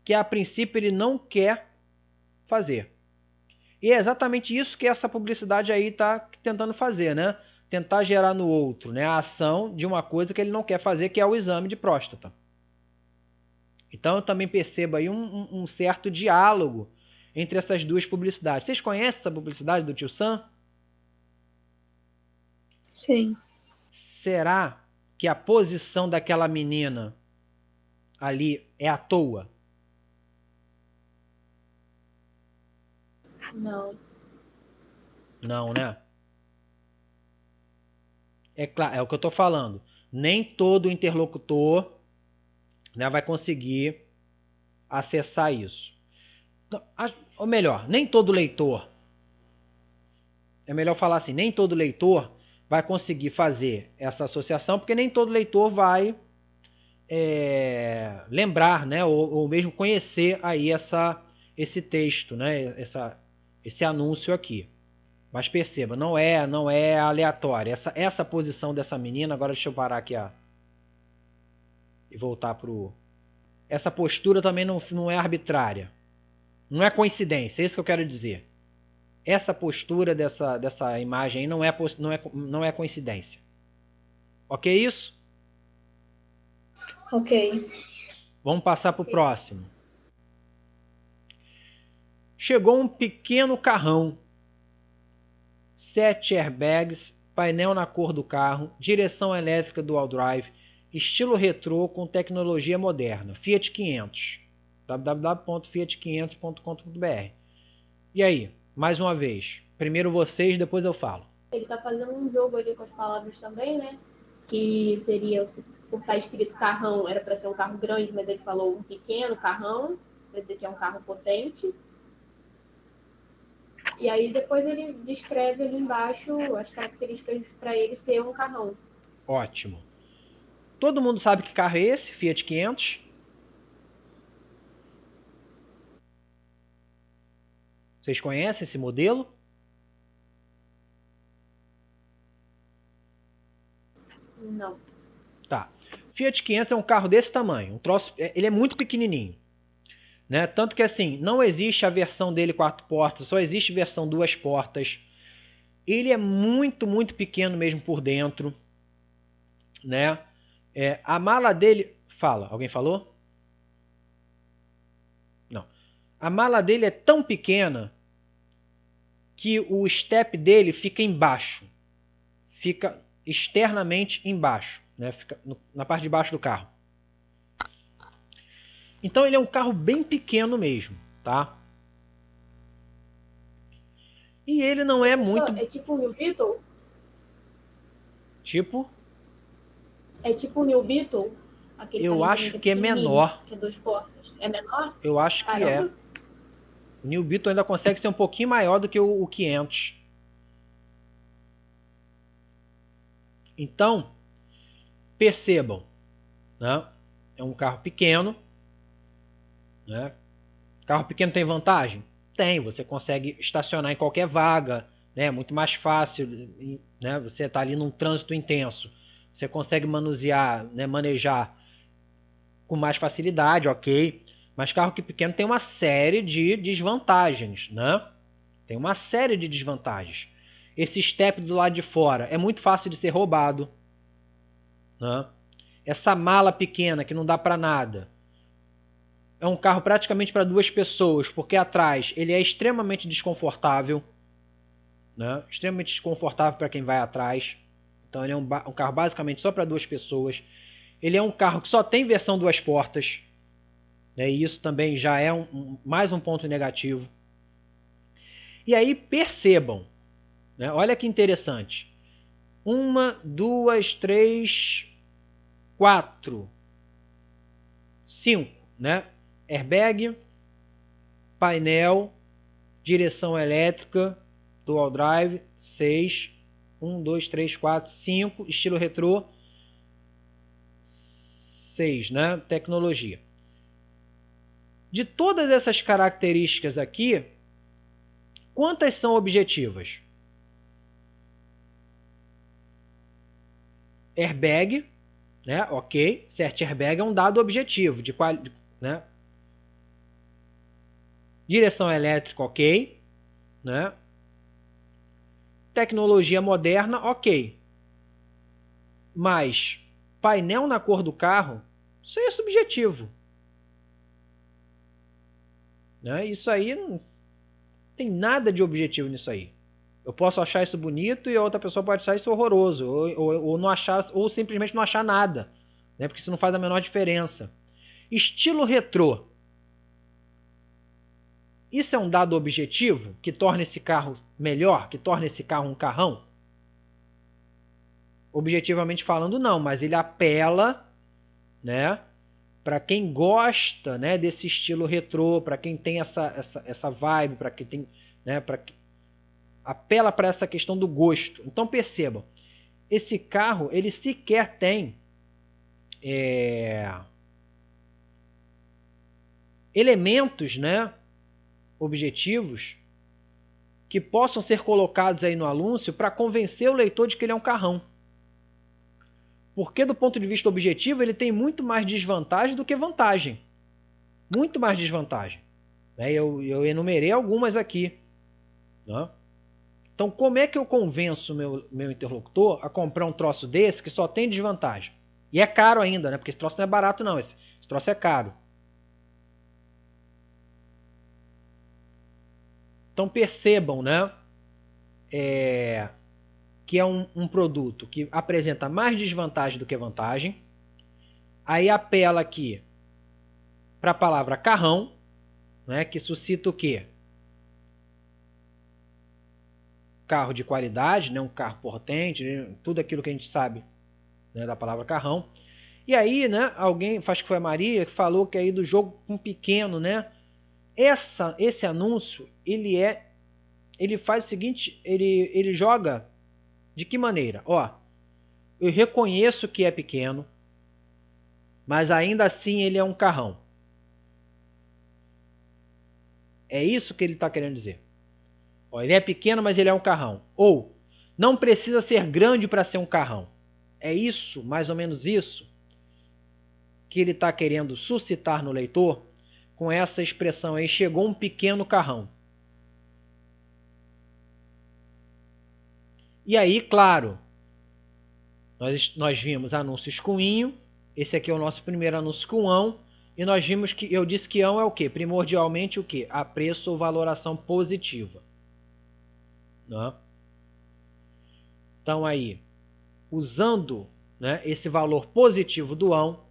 que a princípio ele não quer fazer. E é exatamente isso que essa publicidade aí está tentando fazer, né? Tentar gerar no outro, né, a ação de uma coisa que ele não quer fazer, que é o exame de próstata. Então eu também percebo aí um certo diálogo entre essas duas publicidades. Vocês conhecem essa publicidade do Tio Sam? Sim. Será que a posição daquela menina ali é à toa? Não. Não, né? É claro, é o que eu estou falando. Nem todo interlocutor, né, vai conseguir acessar isso. Ou melhor, nem todo leitor. É melhor falar assim, nem todo leitor vai conseguir fazer essa associação, porque nem todo leitor vai lembrar, né, ou mesmo conhecer aí esse texto, né? Esse anúncio aqui. Mas perceba, não é aleatório. Essa posição dessa menina, agora deixa eu parar aqui e voltar pro... Essa postura também não é arbitrária. Não é coincidência, é isso que eu quero dizer. Essa postura dessa imagem aí não é coincidência. Ok isso? Ok. Vamos passar para o próximo. Chegou um pequeno carrão. 7 airbags, painel na cor do carro, direção elétrica dual drive, estilo retrô com tecnologia moderna. Fiat 500. www.fiat500.com.br. E aí, mais uma vez. Primeiro vocês, depois eu falo. Ele está fazendo um jogo ali com as palavras também, né? Que seria, por estar escrito carrão, era para ser um carro grande, mas ele falou um pequeno carrão, para dizer que é um carro potente. E aí depois ele descreve ali embaixo as características para ele ser um carrão. Ótimo. Todo mundo sabe que carro é esse? Fiat 500? Vocês conhecem esse modelo? Não. Tá. Fiat 500 é um carro desse tamanho. Ele é muito pequenininho. Né? Tanto que assim, não existe a versão dele 4 portas, só existe versão 2 portas. Ele é muito, muito pequeno mesmo por dentro. Né? A mala dele... Fala, alguém falou? Não. A mala dele é tão pequena que o step dele fica embaixo. Fica externamente embaixo. Né? Fica na parte de baixo do carro. Então ele é um carro bem pequeno mesmo, tá? E ele não é muito... É tipo o New Beetle? Tipo? É tipo o New Beetle? Eu acho que é menor. Que é 2 portas. É menor? Eu acho que é. O New Beetle ainda consegue ser um pouquinho maior do que o 500. Então, percebam, né? É um carro pequeno. Né? Carro pequeno tem vantagem? Tem, você consegue estacionar em qualquer vaga, né? Muito mais fácil, né? Você está ali num trânsito intenso, você consegue manusear, né? Manejar com mais facilidade, ok? Mas carro pequeno tem uma série de desvantagens, né? Tem uma série de desvantagens. Esse step do lado de fora é muito fácil de ser roubado, né? Essa mala pequena que não dá para nada. É um carro praticamente para 2 pessoas, porque atrás ele é extremamente desconfortável. Né? Extremamente desconfortável para quem vai atrás. Então ele é um carro basicamente só para 2 pessoas. Ele é um carro que só tem versão 2 portas. Né? E isso também já é mais um ponto negativo. E aí percebam. Né? Olha que interessante. 1, 2, 3, 4, 5. Né? Airbag, painel, direção elétrica, dual drive, 6, 1, 2, 3, 4, 5, estilo retrô, 6, né? Tecnologia. De todas essas características aqui, quantas são objetivas? Airbag, né? Ok, certo, airbag é um dado objetivo, né? Direção elétrica, ok. Né? Tecnologia moderna, ok. Mas painel na cor do carro, isso aí é subjetivo. Né? Isso aí não tem nada de objetivo nisso aí. Eu posso achar isso bonito e a outra pessoa pode achar isso horroroso. Ou não achar, ou simplesmente não achar nada. Né? Porque isso não faz a menor diferença. Estilo retrô. Isso é um dado objetivo que torna esse carro melhor, que torna esse carro um carrão? Objetivamente falando, não, mas ele apela, né, para quem gosta, né, desse estilo retrô, para quem tem essa vibe, para quem tem, né, apela para essa questão do gosto. Então percebam, esse carro ele sequer tem elementos, né, objetivos que possam ser colocados aí no anúncio para convencer o leitor de que ele é um carrão. Porque do ponto de vista objetivo, ele tem muito mais desvantagem do que vantagem. Muito mais desvantagem. Eu enumerei algumas aqui. Né? Então, como é que eu convenço meu interlocutor a comprar um troço desse que só tem desvantagem? E é caro ainda, né? Porque esse troço não é barato, não. Esse troço é caro. Então, percebam, né? Que é um produto que apresenta mais desvantagem do que vantagem. Aí apela aqui para a palavra carrão, né? Que suscita o quê? Carro de qualidade, né? Um carro potente, né? Tudo aquilo que a gente sabe, né, da palavra carrão. E aí, né, alguém, acho que foi a Maria, que falou que aí do jogo com pequeno, né? Esse anúncio, ele faz o seguinte, ele joga de que maneira? Ó, eu reconheço que é pequeno, mas ainda assim ele é um carrão. É isso que ele está querendo dizer. Ó, ele é pequeno, mas ele é um carrão. Ou, não precisa ser grande para ser um carrão. É isso, mais ou menos isso, que ele está querendo suscitar no leitor com essa expressão aí, chegou um pequeno carrão. E aí, claro, nós vimos anúncios com inho, esse aqui é o nosso primeiro anúncio com ão, e nós vimos que eu disse que ão é o quê? Primordialmente o quê? A preço ou valoração positiva. Né? Então aí, usando, né, esse valor positivo do ão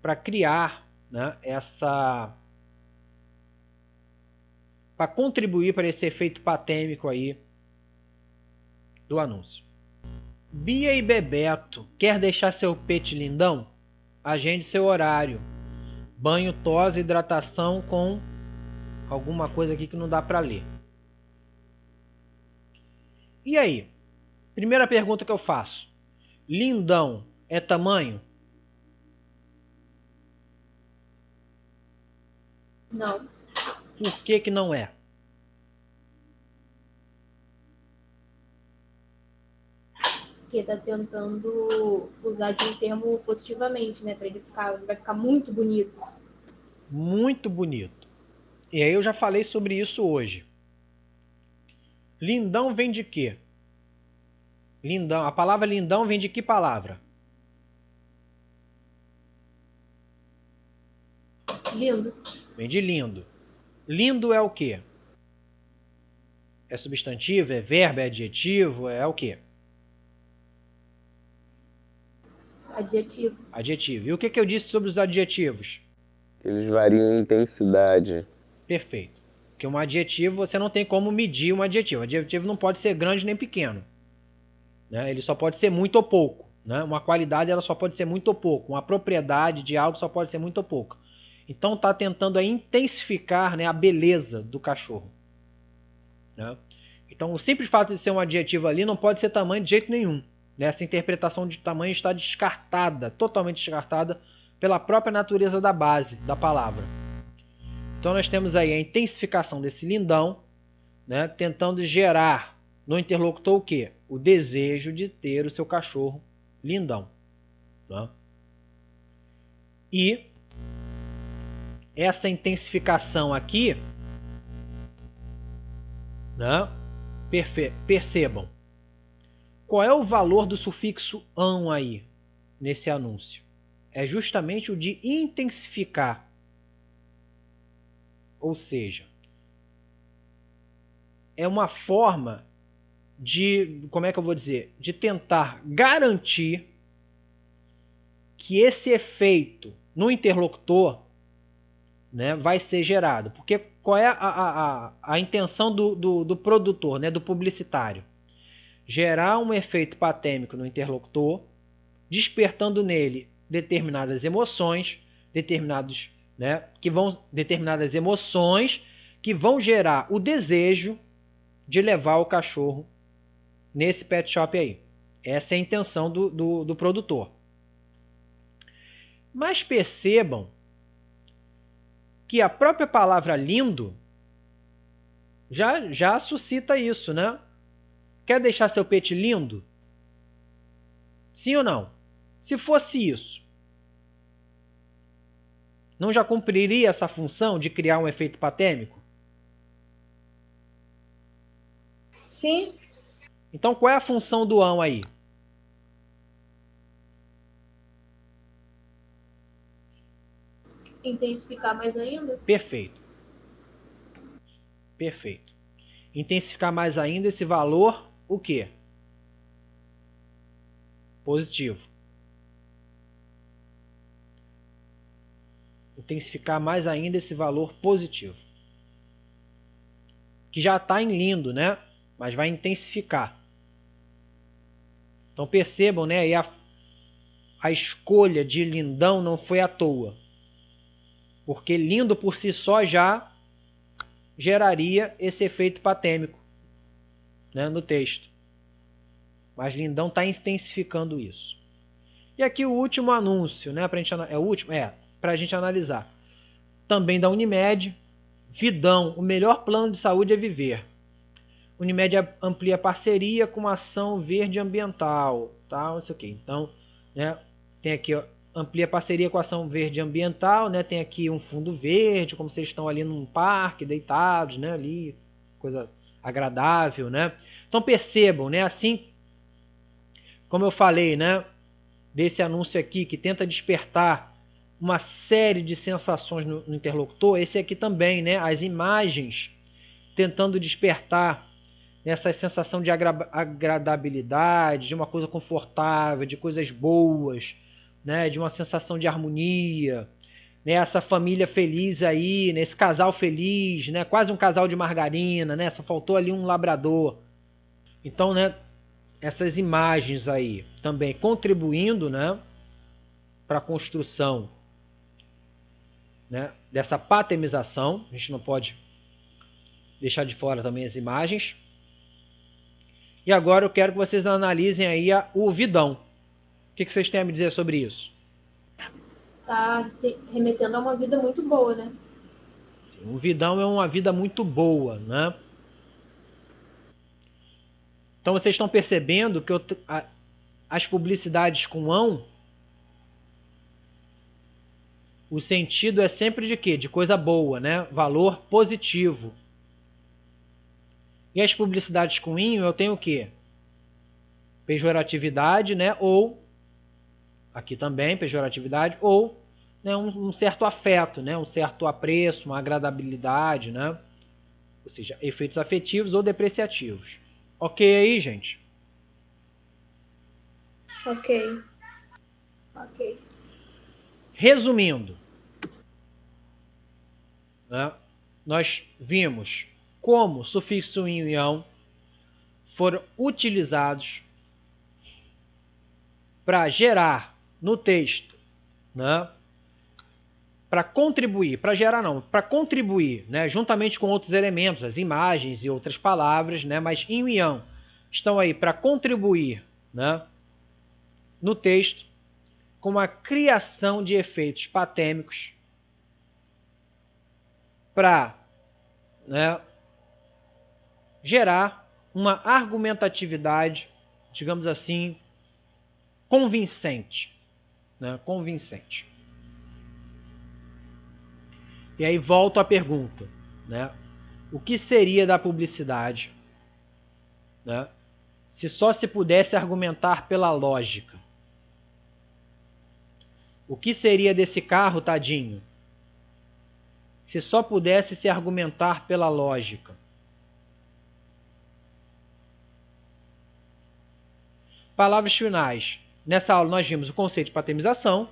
para criar, né, para contribuir para esse efeito patêmico aí do anúncio. Bia e Bebeto, quer deixar seu pet lindão? Agende seu horário. Banho, tosse, hidratação com alguma coisa aqui que não dá para ler. E aí? Primeira pergunta que eu faço. Lindão é tamanho? Não. Por que não é? Porque tá tentando usar de um termo positivamente, né? Para ele vai ficar muito bonito. Muito bonito. E aí eu já falei sobre isso hoje. Lindão vem de quê? Lindão, a palavra lindão vem de que palavra? Lindo. Vem de lindo. Lindo é o quê? É substantivo, é verbo, é adjetivo, é o quê? Adjetivo. Adjetivo. E o que eu disse sobre os adjetivos? Eles variam em intensidade. Perfeito. Porque um adjetivo, você não tem como medir um adjetivo. O adjetivo não pode ser grande nem pequeno. Né? Ele só pode ser muito ou pouco. Né? Uma qualidade ela só pode ser muito ou pouco. Uma propriedade de algo só pode ser muito ou pouco. Então está tentando aí intensificar, né, a beleza do cachorro. Né? Então o simples fato de ser um adjetivo ali não pode ser tamanho de jeito nenhum. Né? Essa interpretação de tamanho está descartada, totalmente descartada pela própria natureza da base da palavra. Então nós temos aí a intensificação desse lindão, né, tentando gerar no interlocutor o quê? O desejo de ter o seu cachorro lindão. Né? E essa intensificação aqui, né, percebam, qual é o valor do sufixo ão aí nesse anúncio? É justamente o de intensificar. Ou seja, é uma forma de, como é que eu vou dizer, de tentar garantir que esse efeito no interlocutor, né, vai ser gerado. Porque qual é a intenção do produtor, né, do publicitário? Gerar um efeito patêmico no interlocutor, despertando nele determinadas emoções, determinadas emoções que vão gerar o desejo de levar o cachorro nesse pet shop aí. Essa é a intenção do produtor. Mas percebam que a própria palavra lindo, já suscita isso, né? Quer deixar seu pet lindo? Sim ou não? Se fosse isso, não já cumpriria essa função de criar um efeito patêmico? Sim. Então qual é a função do ão aí? Intensificar mais ainda? Perfeito. Perfeito. Intensificar mais ainda esse valor, o quê? Positivo. Intensificar mais ainda esse valor positivo. Que já está em lindo, né? Mas vai intensificar. Então percebam, né? Aí a escolha de lindão não foi à toa. Porque lindo por si só já geraria esse efeito patêmico, né, no texto. Mas lindão está intensificando isso. E aqui o último anúncio, né, para a gente analisar. Também da Unimed, Vidão, o melhor plano de saúde é viver. Unimed amplia parceria com ação verde ambiental, tá? Não sei o quê. Então, né, tem aqui, ó, amplia parceria com a ação verde ambiental, né? Tem aqui um fundo verde, como vocês estão ali num parque, deitados, né? Ali, coisa agradável, né? Então percebam, né? Assim, como eu falei, né? Desse anúncio aqui que tenta despertar uma série de sensações no interlocutor, esse aqui também, né? As imagens tentando despertar essa sensação de agradabilidade, de uma coisa confortável, de coisas boas, né, de uma sensação de harmonia, né, essa família feliz aí, né, esse casal feliz, né, quase um casal de margarina, né, só faltou ali um labrador. Então, né, essas imagens aí também contribuindo, né, para a construção, né, dessa patemização. A gente não pode deixar de fora também as imagens. E agora eu quero que vocês analisem aí o Vidão. O que vocês têm a me dizer sobre isso? Tá se remetendo a uma vida muito boa, né? Sim, o Vidão é uma vida muito boa, né? Então vocês estão percebendo que as publicidades com ão, o sentido é sempre de quê? De coisa boa, né? Valor positivo. E as publicidades com inho eu tenho o quê? Pejoratividade, né? Ou, aqui também, pejoratividade, ou, né, um certo afeto, né? Um certo apreço, uma agradabilidade, né? Ou seja, efeitos afetivos ou depreciativos. Ok aí, gente? Ok. Resumindo, né, nós vimos como sufixo inho e ão foram utilizados para gerar no texto, né, para contribuir, para gerar não, para contribuir, né, juntamente com outros elementos, as imagens e outras palavras, né, mas inho e ão estão aí para contribuir, né, no texto com a criação de efeitos patêmicos para, né, gerar uma argumentatividade, digamos assim, convincente, né? Convincente. E aí volto à pergunta, né? O que seria da publicidade, né, se só se pudesse argumentar pela lógica? O que seria desse carro, tadinho, se só pudesse se argumentar pela lógica? Palavras finais. Nessa aula nós vimos o conceito de patemização,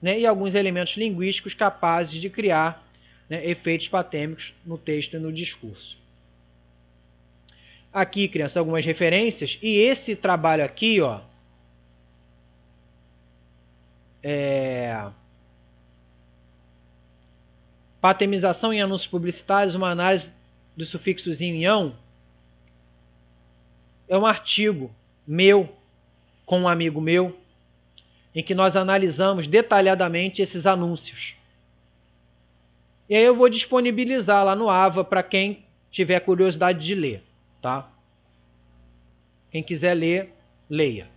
né, e alguns elementos linguísticos capazes de criar, né, efeitos patêmicos no texto e no discurso. Aqui, crianças, algumas referências. E esse trabalho aqui, ó, patemização em anúncios publicitários, uma análise dos sufixos inho e ão, é um artigo meu com um amigo meu, em que nós analisamos detalhadamente esses anúncios. E aí eu vou disponibilizar lá no AVA para quem tiver curiosidade de ler, tá? Quem quiser ler, leia.